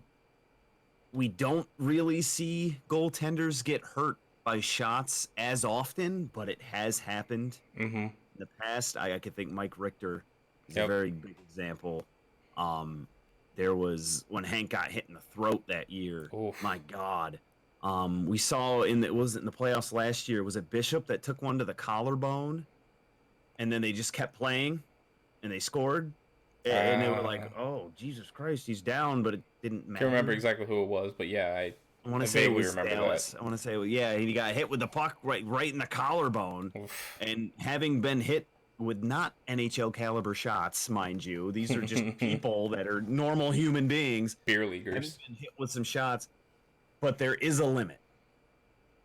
don't really see goaltenders get hurt by shots as often, but it has happened Mm-hmm. in the past. I could think Mike Richter is a Yep. very big example. There was when Hank got hit in the throat that year. Oof. My God. We saw in the playoffs last year, was it Bishop that took one to the collarbone, and then they just kept playing, and they scored, and they were like, "Oh, Jesus Christ, he's down," but it didn't matter. Can't remember exactly who it was, but yeah, I want I to say it vaguely was remember Dallas. I want to say, yeah, he got hit with the puck right in the collarbone, Oof. and having been hit with not NHL caliber shots, mind you, these are just people that are normal human beings. Beer Having leaguers. been hit with some shots, but there is a limit.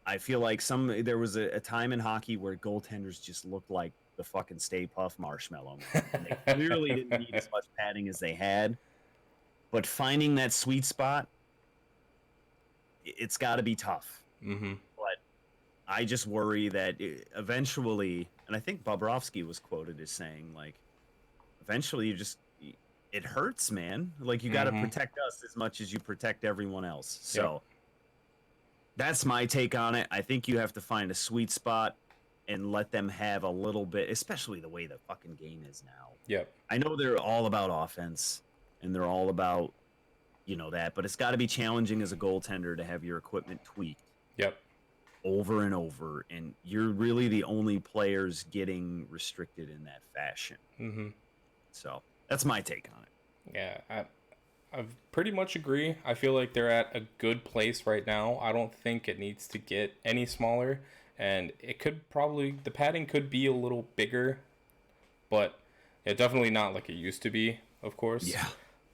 I feel like there was a time in hockey where goaltenders just looked like the fucking Stay Puft Marshmallow Man. And they clearly didn't need as much padding as they had, but finding that sweet spot, it's got to be tough. Mm-hmm. But I just worry that eventually, and I think Bobrovsky was quoted as saying, like, eventually it hurts, man. Like, you got to Mhm. protect us as much as you protect everyone else. So that's my take on it. I think you have to find a sweet spot and let them have a little bit, especially the way the fucking game is now. Yep. I know they're all about offense and they're all about, that, but it's got to be challenging as a goaltender to have your equipment tweaked Yep. over and over, and you're really the only players getting restricted in that fashion. Mm-hmm. So that's my take on it. Yeah, I pretty much agree. I feel like they're at a good place right now. I don't think it needs to get any smaller, and it could the padding could be a little bigger, but yeah, definitely not like it used to be, of course.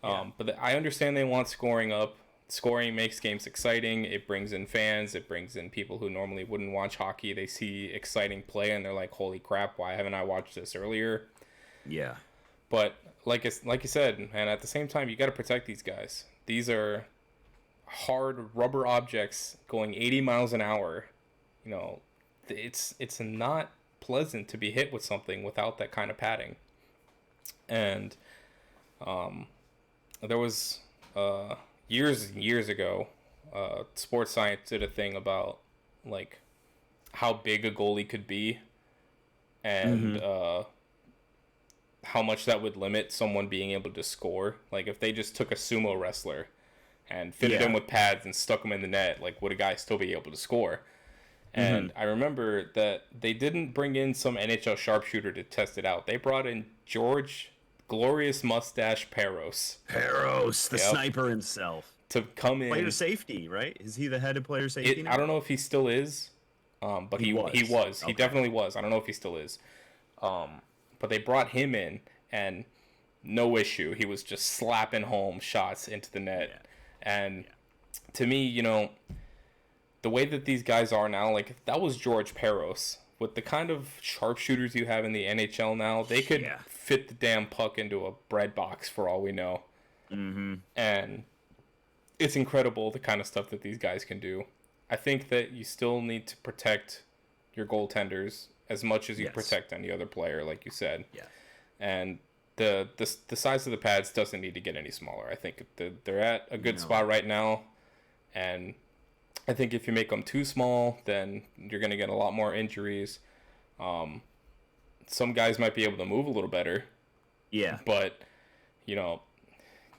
But I understand they want scoring up. Scoring makes games exciting. It brings in fans. It brings in people who normally wouldn't watch hockey. They see exciting play and they're like, "Holy crap! Why haven't I watched this earlier?" Yeah. But like you said, and at the same time, you got to protect these guys. These are hard rubber objects going 80 miles an hour. It's not pleasant to be hit with something without that kind of padding. And there was years and years ago, Sports Science did a thing about like how big a goalie could be, and how much that would limit someone being able to score. Like if they just took a sumo wrestler and fitted him with pads and stuck him in the net, like would a guy still be able to score? And I remember that they didn't bring in some NHL sharpshooter to test it out. They brought in George Glorious Mustache Peros. Peros, the sniper himself. To come in. Player safety, right? Is he the head of player safety now? I don't know if he still is, but he was. He definitely was. I don't know if he still is. But they brought him in, and no issue. He was just slapping home shots into the net. Yeah. And to me, the way that these guys are now, like if that was George Peros, with the kind of sharpshooters you have in the NHL now, they could fit the damn puck into a bread box for all we know. Mm-hmm. And it's incredible the kind of stuff that these guys can do. I think that you still need to protect your goaltenders as much as you Yes. protect any other player, like you said. Yeah. And the size of the pads doesn't need to get any smaller. I think they're at a good No. spot right now, and I think if you make them too small, then you're going to get a lot more injuries. Um, some guys might be able to move a little better, Yeah. but you know,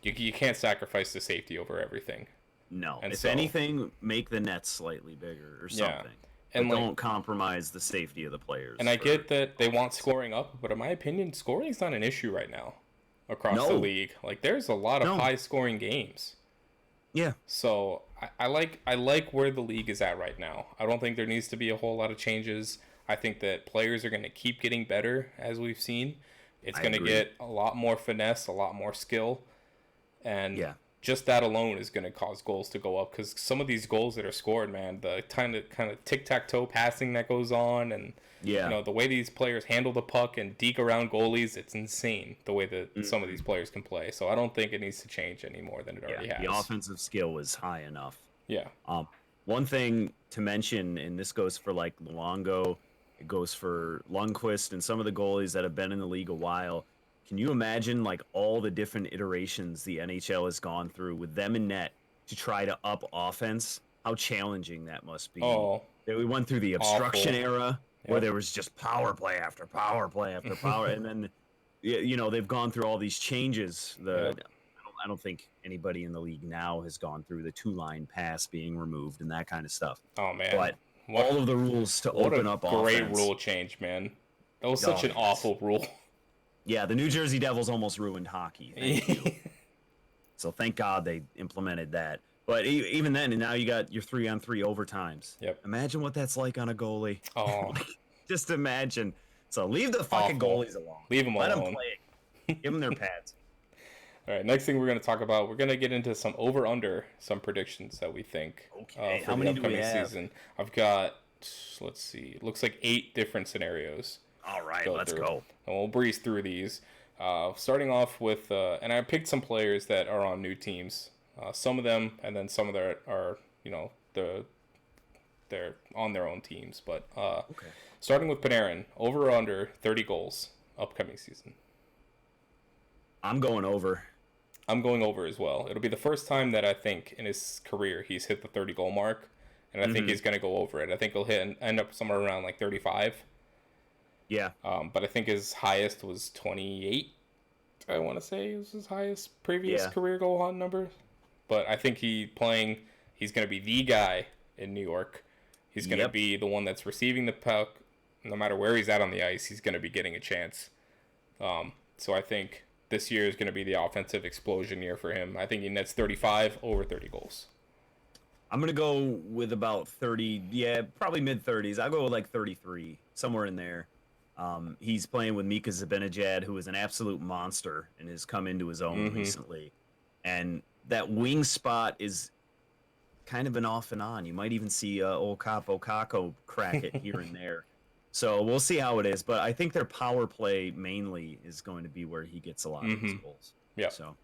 you can't sacrifice the safety over everything. No. And If so- anything, make the nets slightly bigger or Yeah. something. And But like, don't compromise the safety of the players. and I for- get that they want scoring up, but in my opinion, scoring is not an issue right now across the No. league. Like, there's a lot of No. high scoring games. Yeah. So I like where the league is at right now. I don't think there needs to be a whole lot of changes. I think that players are going to keep getting better, as we've seen. It's I going to agree. get a lot more finesse, a lot more skill, and Yeah. just that alone is going to cause goals to go up. Because some of these goals that are scored, man, the kind of tic tac toe passing that goes on, and Yeah. you know the way these players handle the puck and deke around goalies, it's insane the way that some of these players can play. So I don't think it needs to change any more than it already Yeah. has. The offensive skill is high enough. Yeah. One thing to mention, and this goes for like Luongo, it goes for Lundqvist and some of the goalies that have been in the league a while. Can you imagine like all the different iterations the NHL has gone through with them in net to try to up offense? How challenging that must be. Oh, That we went through the obstruction Awful. era where Yep. there was just power play after power play after power, and then you know they've gone through all these changes. Yep. I don't think anybody in the league now has gone through the 2-line pass being removed and that kind of stuff. oh man. But What, all of the rules to what open a up great offense. rule change, man. That was such Oh, an yes. awful rule. Yeah, the New Jersey Devils almost ruined hockey. Thank you. So thank God they implemented that. But even then, and now you got your 3-on-3 overtimes. Yep. Imagine what that's like on a goalie. Oh, Just imagine. So leave the fucking Awful. goalies alone. leave them Let them alone. play. Give them their pads. All right, next thing we're going to talk about, we're going to get into some over-under, some predictions that we think Okay, for how the many do we upcoming have? season. I've got, let's see, it looks like 8 different scenarios. All right, Go let's through. go. And we'll breeze through these. Starting off with, and I picked some players that are on new teams. Some of them, and then some of them are, you know, they're on their own teams. But Okay. starting with Panarin, over or under 30 goals upcoming season. I'm going over. I'm going over as well. It'll be the first time that I think in his career he's hit the 30 goal mark, and I think he's going to go over it. I think he'll end up somewhere around like 35. Yeah. But I think his highest was 28. I want to say it was his highest previous Yeah. career goal number. But I think he's going to be the guy in New York. He's going to Yep. be the one that's receiving the puck. No matter where he's at on the ice, he's going to be getting a chance. So I think this year is going to be the offensive explosion year for him. I think he nets 35, over 30 goals. I'm going to go with about 30. Yeah, probably mid 30s. I'll go with like 33, somewhere in there. He's playing with Mika Zibanejad, who is an absolute monster and has come into his own recently. And that wing spot is kind of an off and on. You might even see old Capo Caco crack it here and there. So we'll see how it is. But I think their power play mainly is going to be where he gets a lot of his goals. Yeah. So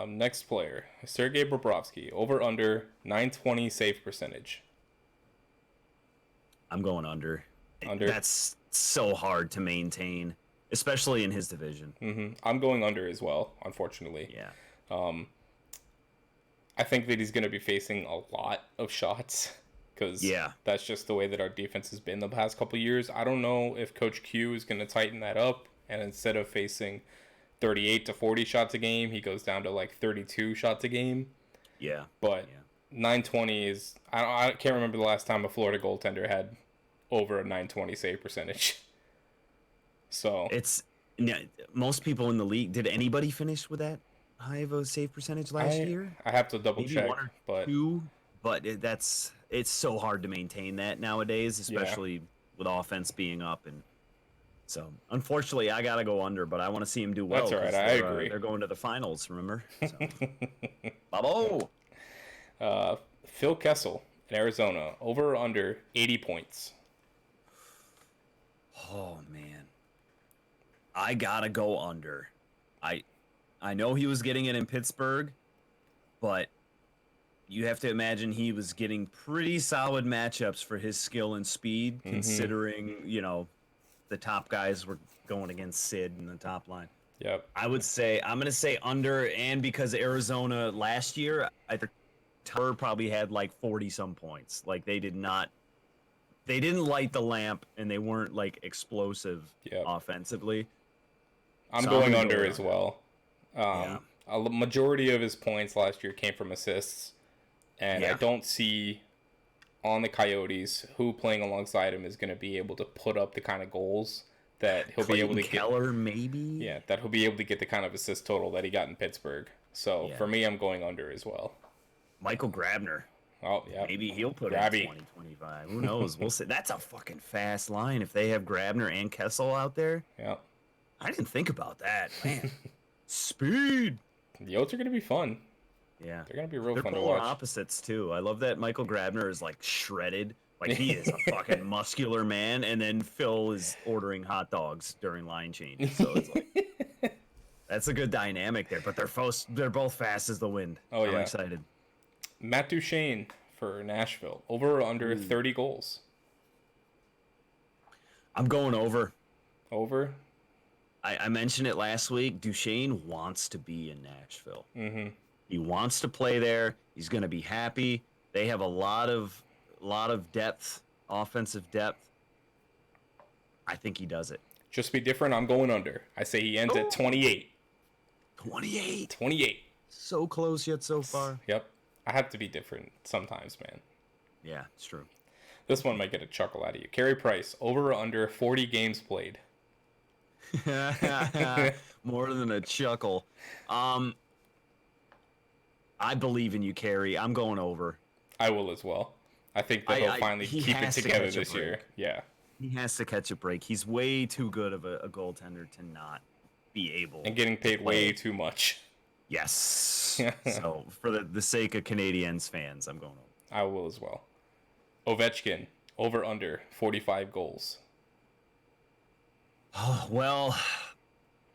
Next player, Sergei Bobrovsky, over under 920 save percentage. I'm going under. Under. That's so hard to maintain, especially in his division. I'm going under as well, unfortunately. Yeah. I think that he's going to be facing a lot of shots because Yeah. that's just the way that our defense has been the past couple of years. I don't know if Coach Q is going to tighten that up, and instead of facing 38 to 40 shots a game, he goes down to like 32 shots a game. Yeah. But Yeah. 920 is I can't remember the last time a Florida goaltender had over a 920 save percentage. So It's most people in the league. Did anybody finish with that high of a save percentage last year? I have to double Maybe check, one or but two, but it's so hard to maintain that nowadays, especially with offense being up. And so, unfortunately, I gotta go under, but I want to see him do well. That's all right, 'cause I they're, agree. They're going to the finals, remember? So. Babo. Phil Kessel in Arizona, over or under 80 points. Oh man, I gotta go under. I know he was getting it in Pittsburgh, but you have to imagine he was getting pretty solid matchups for his skill and speed, considering, the top guys were going against Sid in the top line. Yep. I'm going to say under, and because Arizona last year, I think Tower probably had like 40 some points. Like they didn't light the lamp, and they weren't like explosive offensively. I'm going under as well. A majority of his points last year came from assists, and I don't see on the Coyotes who playing alongside him is going to be able to put up the kind of goals that he'll be able to Keller, maybe? Yeah, that he'll be able to get the kind of assist total that he got in Pittsburgh. So for me, I'm going under as well. Michael Grabner. Oh, yeah. Maybe he'll put in 20, 25. Who knows? We'll see. That's a fucking fast line if they have Grabner and Kessel out there. Yeah. I didn't think about that, man. Speed. The Yotes are going to be fun. Yeah. They're going to be real fun to polar watch. opposites, too. I love that Michael Grabner is, like, shredded. Like, he is a fucking muscular man, and then Phil is ordering hot dogs during line changes. So it's like, that's a good dynamic there. But they're both fast as the wind. Oh, I'm yeah. excited. Matt Duchene for Nashville. Over or under 30 goals? I'm going over. Over? I mentioned it last week. Duchene wants to be in Nashville. Mm-hmm. He wants to play there. He's going to be happy. They have a lot of depth, offensive depth. I think he does it. Just be different. I'm going under. I say he ends at 28. 28. 28. So close yet so far. Yep. I have to be different sometimes, man. Yeah, it's true. This one might get a chuckle out of you. Carey Price, over or under 40 games played? More than a chuckle. I believe in you, Carey. I'm going over. I will as well. I think that he'll finally keep it together this year. Yeah. He has to catch a break. He's way too good of a goaltender to not be able. And getting paid way too much. Yes. So for the sake of Canadiens fans, I'm going over. I will as well. Ovechkin, over under 45 goals. Oh, well,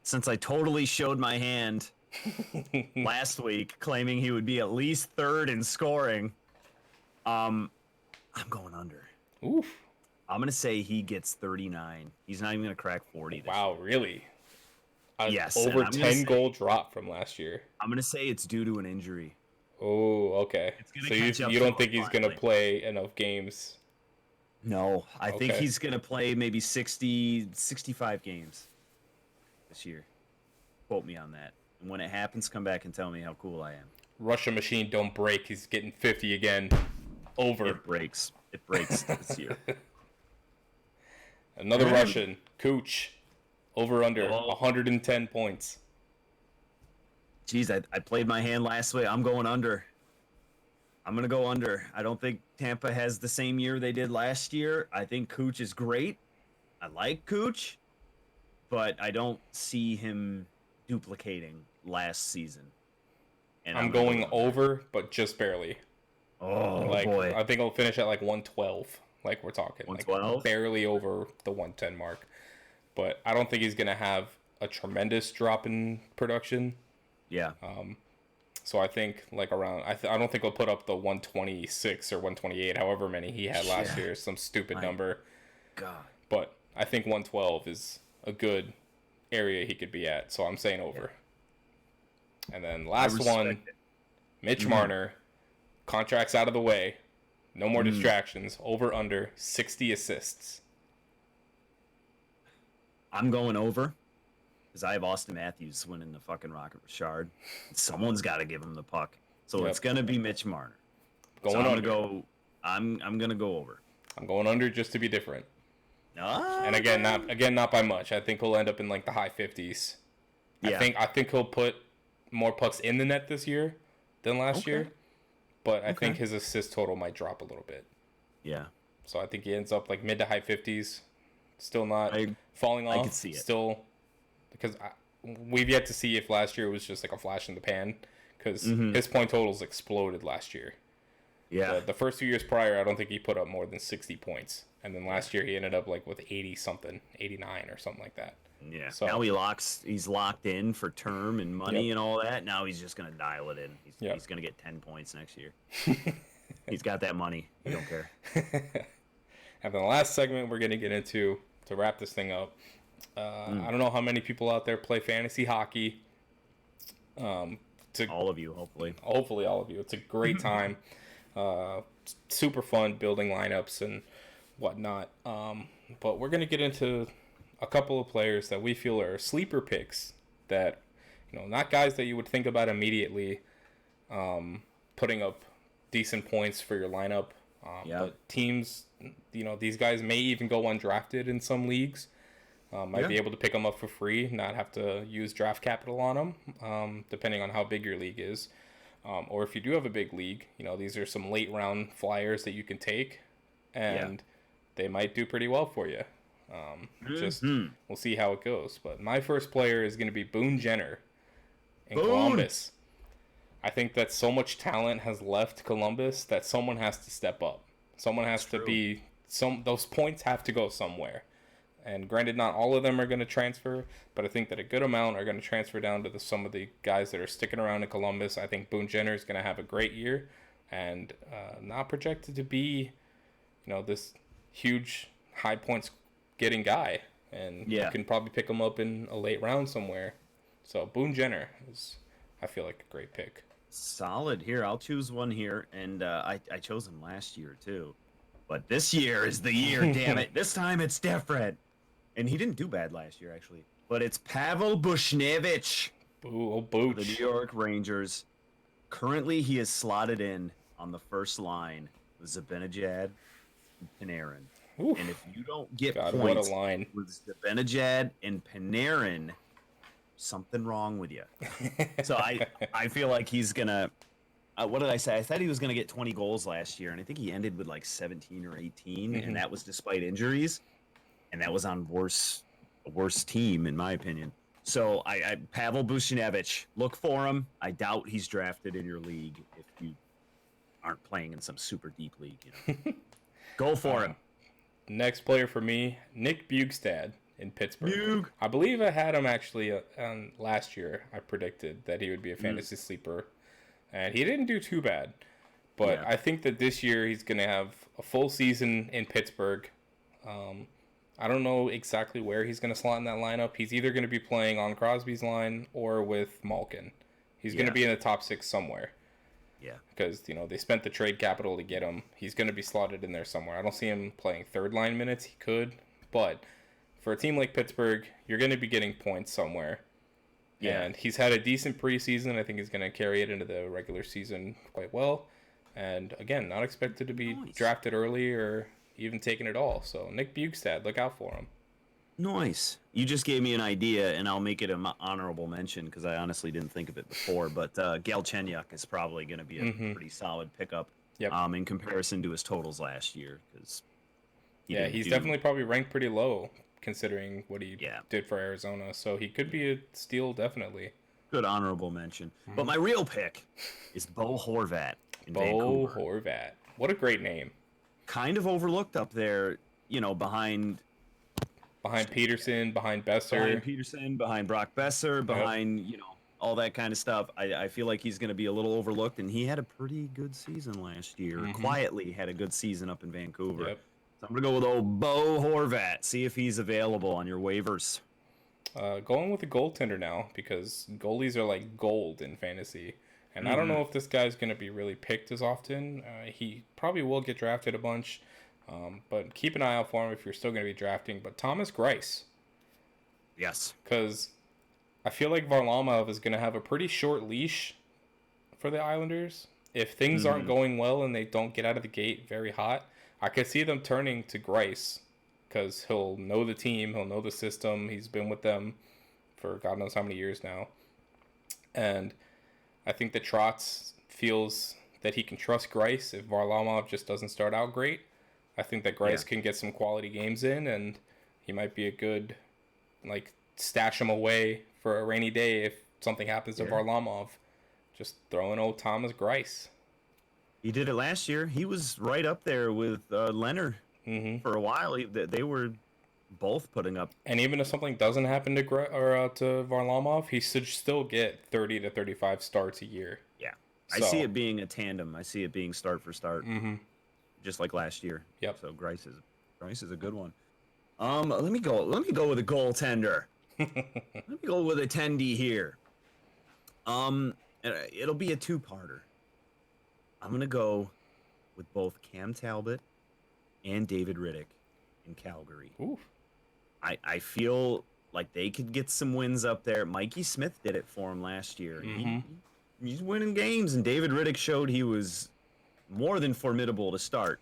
since I totally showed my hand last week, claiming he would be at least third in scoring, I'm going under. Oof. I'm going to say he gets 39. He's not even going to crack 40 this Wow, year. really? Yes. Over 10 goal drop from last year. I'm going to say it's due to an injury. Oh, okay. So you don't think he's going to play enough games? No, I think he's going to play maybe 60, 65 games this year. Quote me on that. And when it happens, come back and tell me how cool I am. Russia machine don't break. He's getting 50 again. Over. It breaks. It breaks this year. Another Russian, Kuch, over under 110 points. Jeez, I played my hand last week. I'm going under. I'm going to go under. I don't think Tampa has the same year they did last year. I think Kuch is great. I like Kuch, but I don't see him duplicating last season. And I'm going over, but just barely. Oh, boy. I think I'll finish at like 112. Like we're talking. 112? Like barely over the 110 mark. But I don't think he's going to have a tremendous drop in production. Yeah. So I think like around, I don't think he'll put up the 126 or 128, however many he had last year, some stupid number. God. But I think 112 is a good area he could be at. So I'm saying over. Yeah. And then last one, Mitch Marner, contract's out of the way. No more distractions. Over under 60 assists. I'm going over. Because I have Austin Matthews winning the fucking Rocket Richard. Someone's got to give him the puck. So it's going to be Mitch Marner. I'm going to go over. I'm going under just to be different. And again, not by much. I think he'll end up in like the high 50s. Yeah. I think he'll put more pucks in the net this year than last year. But I think his assist total might drop a little bit. Yeah. So I think he ends up like mid to high 50s. Still not falling off. I can see it. Still, because we've yet to see if last year was just like a flash in the pan. Because his point totals exploded last year. Yeah. The first 2 years prior, I don't think he put up more than 60 points. And then last year he ended up like with 80 something, 89 or something like that. Yeah. So Now he's locked in for term and money and all that. Now he's just gonna dial it in. He's gonna get 10 points next year. He's got that money. He don't care. And the last segment we're gonna get into to wrap this thing up. I don't know how many people out there play fantasy hockey. All of you, hopefully. Hopefully, all of you. It's a great time. Super fun building lineups and whatnot. But we're gonna get into a couple of players that we feel are sleeper picks that, not guys that you would think about immediately, putting up decent points for your lineup. But teams, these guys may even go undrafted in some leagues. Might be able to pick them up for free, not have to use draft capital on them, depending on how big your league is. Or if you do have a big league, these are some late round flyers that you can take, and they might do pretty well for you. We'll see how it goes. But my first player is going to be Boone Jenner in Columbus. I think that so much talent has left Columbus that someone has to step up. Someone has to be those points have to go somewhere. And granted, not all of them are going to transfer, but I think that a good amount are going to transfer down to some of the guys that are sticking around in Columbus. I think Boone Jenner is going to have a great year, and not projected to be, this huge high points getting guy. And you can probably pick him up in a late round somewhere. So Boone Jenner is, I feel like, a great pick. Solid. Here, I'll choose one here, and I chose him last year too, but this year is the year. Damn it! This time it's different. And he didn't do bad last year, actually. But it's Pavel Buchnevich. Booch. The New York Rangers. Currently, he is slotted in on the first line with Zibanejad and Panarin. Oof. And if you don't get God, points what a line. with Zibanejad and Panarin, something wrong with you. So I feel like he's going to... what did I say? I thought he was going to get 20 goals last year, and I think he ended with like 17 or 18, and that was despite injuries. And that was on a worse team, in my opinion. So Pavel Buchnevich, look for him. I doubt he's drafted in your league if you aren't playing in some super deep league. Go for him. Next player for me, Nick Bjugstad in Pittsburgh. I believe I had him actually last year. I predicted that he would be a fantasy sleeper, and he didn't do too bad. But I think that this year he's going to have a full season in Pittsburgh. I don't know exactly where he's going to slot in that lineup. He's either going to be playing on Crosby's line or with Malkin. He's going to be in the top 6 somewhere. Yeah. Because, they spent the trade capital to get him. He's going to be slotted in there somewhere. I don't see him playing third line minutes. He could. But for a team like Pittsburgh, you're going to be getting points somewhere. Yeah. And he's had a decent preseason. I think he's going to carry it into the regular season quite well. And, again, not expected to be drafted early or even taking it all. So Nick Bjugstad, look out for him. Nice. You just gave me an idea, and I'll make it an honorable mention because I honestly didn't think of it before. But Galchenyuk is probably going to be a pretty solid pickup in comparison to his totals last year. Cause he's definitely probably ranked pretty low considering what he did for Arizona. So he could be a steal, definitely. Good honorable mention. But my real pick is Bo Horvat in Vancouver. Bo Horvat. What a great name. Kind of overlooked up there, behind Peterson, behind Besser. Behind Brock Besser, behind, all that kind of stuff. I feel like he's going to be a little overlooked, and he had a pretty good season last year. Quietly had a good season up in Vancouver. Yep. So I'm going to go with old Bo Horvat, see if he's available on your waivers. Going with a goaltender now, because goalies are like gold in fantasy. And I don't know if this guy's going to be really picked as often. He probably will get drafted a bunch. But keep an eye out for him if you're still going to be drafting. But Thomas Greiss. Yes. Because I feel like Varlamov is going to have a pretty short leash for the Islanders. If things aren't going well and they don't get out of the gate very hot, I could see them turning to Greiss. Because he'll know the team. He'll know the system. He's been with them for God knows how many years now. And I think that Trotz feels that he can trust Greiss if Varlamov just doesn't start out great. I think that Greiss can get some quality games in, and he might be a good, stash him away for a rainy day if something happens to Varlamov. Just throw in old Thomas Greiss. He did it last year. He was right up there with Leonard for a while. They were both putting up. And even if something doesn't happen to to Varlamov, he should still get 30 to 35 starts a year. Yeah, I So, see it being a tandem. I see it being start for start, mm-hmm. just like last year. Yep. So Grice is a good one. Let me go with a goaltender. Let me go with a tendy here. It'll be a two-parter. I'm gonna go with both Cam Talbot and David Riddick in Calgary. Oof. I feel like they could get some wins up there. Mikey Smith did it for him last year. Mm-hmm. He's winning games, and David Riddick showed he was more than formidable to start.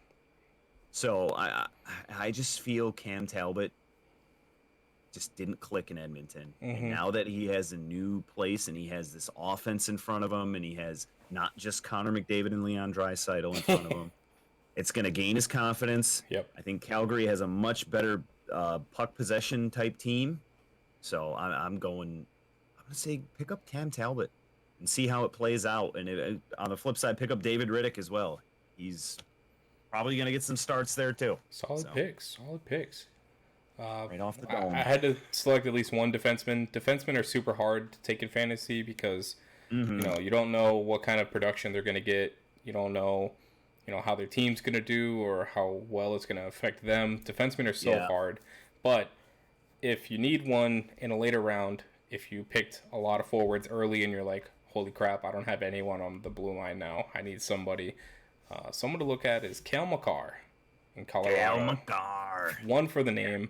So I just feel Cam Talbot just didn't click in Edmonton. Mm-hmm. And now that he has a new place and he has this offense in front of him, and he has not just Connor McDavid and Leon Draisaitl in front of him, it's going to gain his confidence. Yep. I think Calgary has a much better puck possession type team. So I'm going to say pick up Cam Talbot and see how it plays out. And on the flip side, pick up David Riddick as well. He's probably going to get some starts there too. Solid picks. Right off the dome. I had to select at least one defenseman. Defensemen are super hard to take in fantasy because you don't know what kind of production they're going to get. You don't know, how their team's going to do or how well it's going to affect them. Defensemen are so hard. But if you need one in a later round, if you picked a lot of forwards early and you're like, holy crap, I don't have anyone on the blue line now, I need somebody. Someone to look at is Cale Makar in Colorado. Cale Makar. One, for the name.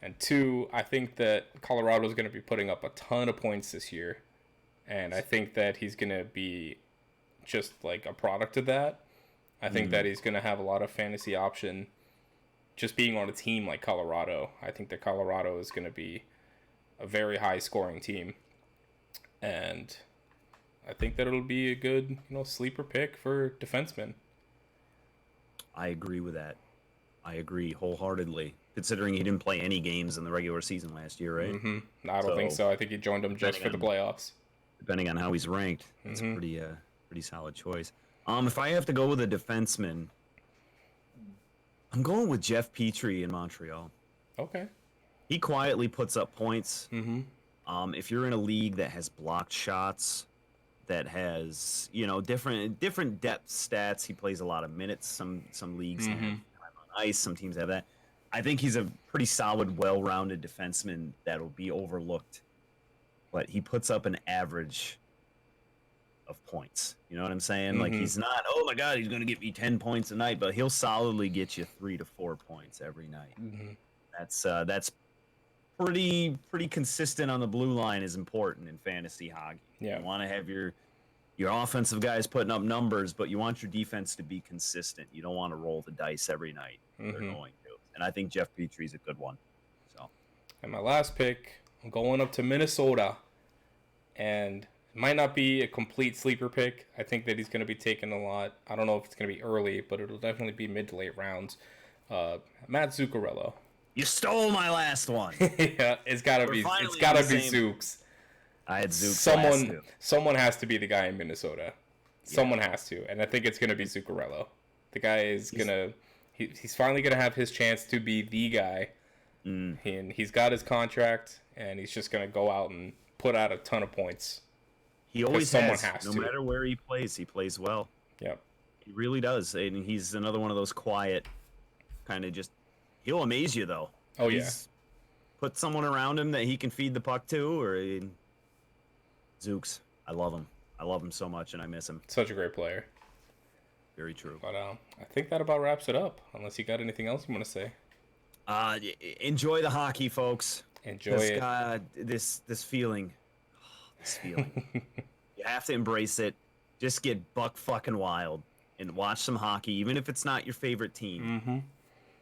And two, I think that Colorado is going to be putting up a ton of points this year. And I think that he's going to be just like a product of that. I think that he's going to have a lot of fantasy option just being on a team like Colorado. I think that Colorado is going to be a very high scoring team. And I think that it'll be a good, sleeper pick for defensemen. I agree with that. I agree wholeheartedly, considering he didn't play any games in the regular season last year, right? Mm-hmm. I don't think so. I think he joined them just for the playoffs. Depending on how he's ranked, that's a pretty solid choice. If I have to go with a defenseman, I'm going with Jeff Petrie in Montreal. Okay. He quietly puts up points. Mm-hmm. If you're in a league that has blocked shots, that has different depth stats, he plays a lot of minutes. Some leagues have time on ice. Some teams have that. I think he's a pretty solid, well-rounded defenseman that'll be overlooked. But he puts up an average of points. You know what I'm saying? Like, he's not, oh my God, he's going to get me 10 points a night, but he'll solidly get you 3 to 4 points every night. That's pretty consistent on the blue line is important in fantasy hockey. Yeah. You want to have your offensive guys putting up numbers, but you want your defense to be consistent. You don't want to roll the dice every night. They're going to. And I think Jeff Petrie's a good one. So. And my last pick, I'm going up to Minnesota. And it might not be a complete sleeper pick. I think that he's going to be taken a lot. I don't know if it's going to be early, but it'll definitely be mid to late rounds. Matt Zuccarello. You stole my last one. Yeah, it's gotta be Zooks. I had Zooks. Someone has to be the guy in Minnesota. Someone has to, and I think it's gonna be Zuccarello. The guy is he's finally gonna have his chance to be the guy. And he's got his contract, and he's just gonna go out and put out a ton of points. He always has. No matter where he plays well. Yep. He really does, and he's another one of those quiet, kind of just. He'll amaze you, though. Oh, yeah. Put someone around him that he can feed the puck to, or Zooks. I love him. I love him so much, and I miss him. Such a great player. Very true. But I think that about wraps it up, unless you got anything else you want to say. Enjoy the hockey, folks. Enjoy it. This feeling. This feeling. You have to embrace it. Just get buck fucking wild and watch some hockey, even if it's not your favorite team.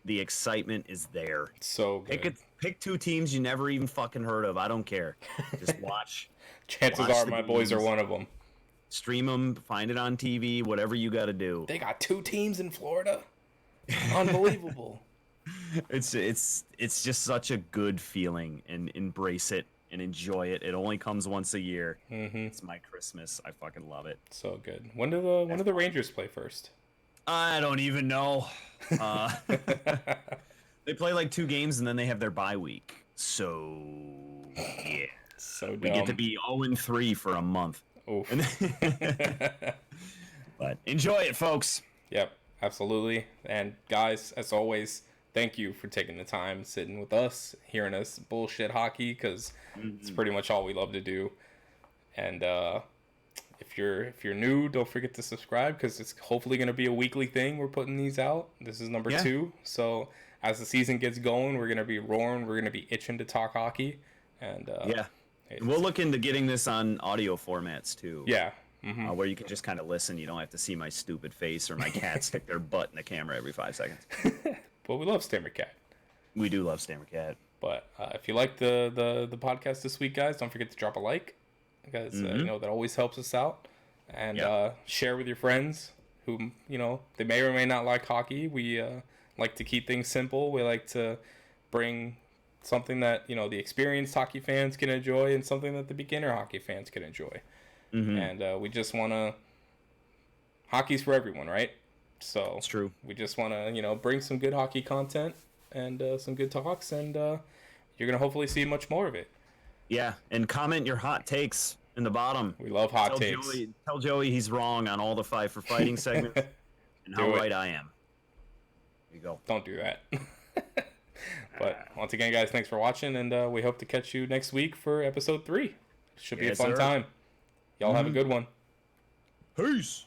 The excitement is there. So good. Pick two teams you never even fucking heard of. I don't care. Just watch. Chances are my boys are one of them. Stream them. Find it on TV. Whatever you got to do. They got 2 teams in Florida. Unbelievable. It's just such a good feeling, and embrace it and enjoy it. It only comes once a year. It's my Christmas. I fucking love it. So good. When do the Rangers play first? I don't even know. They play like 2 games and then they have their bye week. So yeah, So we get to dumb. be 0-3 for a month. Oof. But enjoy it, folks. Yep, absolutely. And guys, as always, thank you for taking the time sitting with us, hearing us bullshit hockey, because it's pretty much all we love to do. And if you're new, don't forget to subscribe, because it's hopefully going to be a weekly thing. We're putting these out. This is number 2. So as the season gets going, we're going to be roaring. We're going to be itching to talk hockey. And we'll look into getting this on audio formats too. Yeah. Where you can just kind of listen. You don't have to see my stupid face or my cat stick their butt in the camera every 5 seconds. But we love Stammercat. We do love Stammercat. But if you like the podcast this week, guys, don't forget to drop a like, because you know that always helps us out. And share with your friends who, you know, they may or may not like hockey. We like to keep things simple. We like to bring something that, you know, the experienced hockey fans can enjoy, and something that the beginner hockey fans can enjoy. And we just want to, hockey's for everyone, right? So It's true. we just want to, you know, bring some good hockey content and some good talks, and you're going to hopefully see much more of it. Yeah, and comment your hot takes in the bottom. We love hot takes. Tell Joey he's wrong on all the 5 for Fighting segments and how Do it. right I am. There you go. Don't do that. But once again, guys, thanks for watching, and we hope to catch you next week for episode 3. Should be a Yes, fun sir. time. Y'all have a good one. Peace.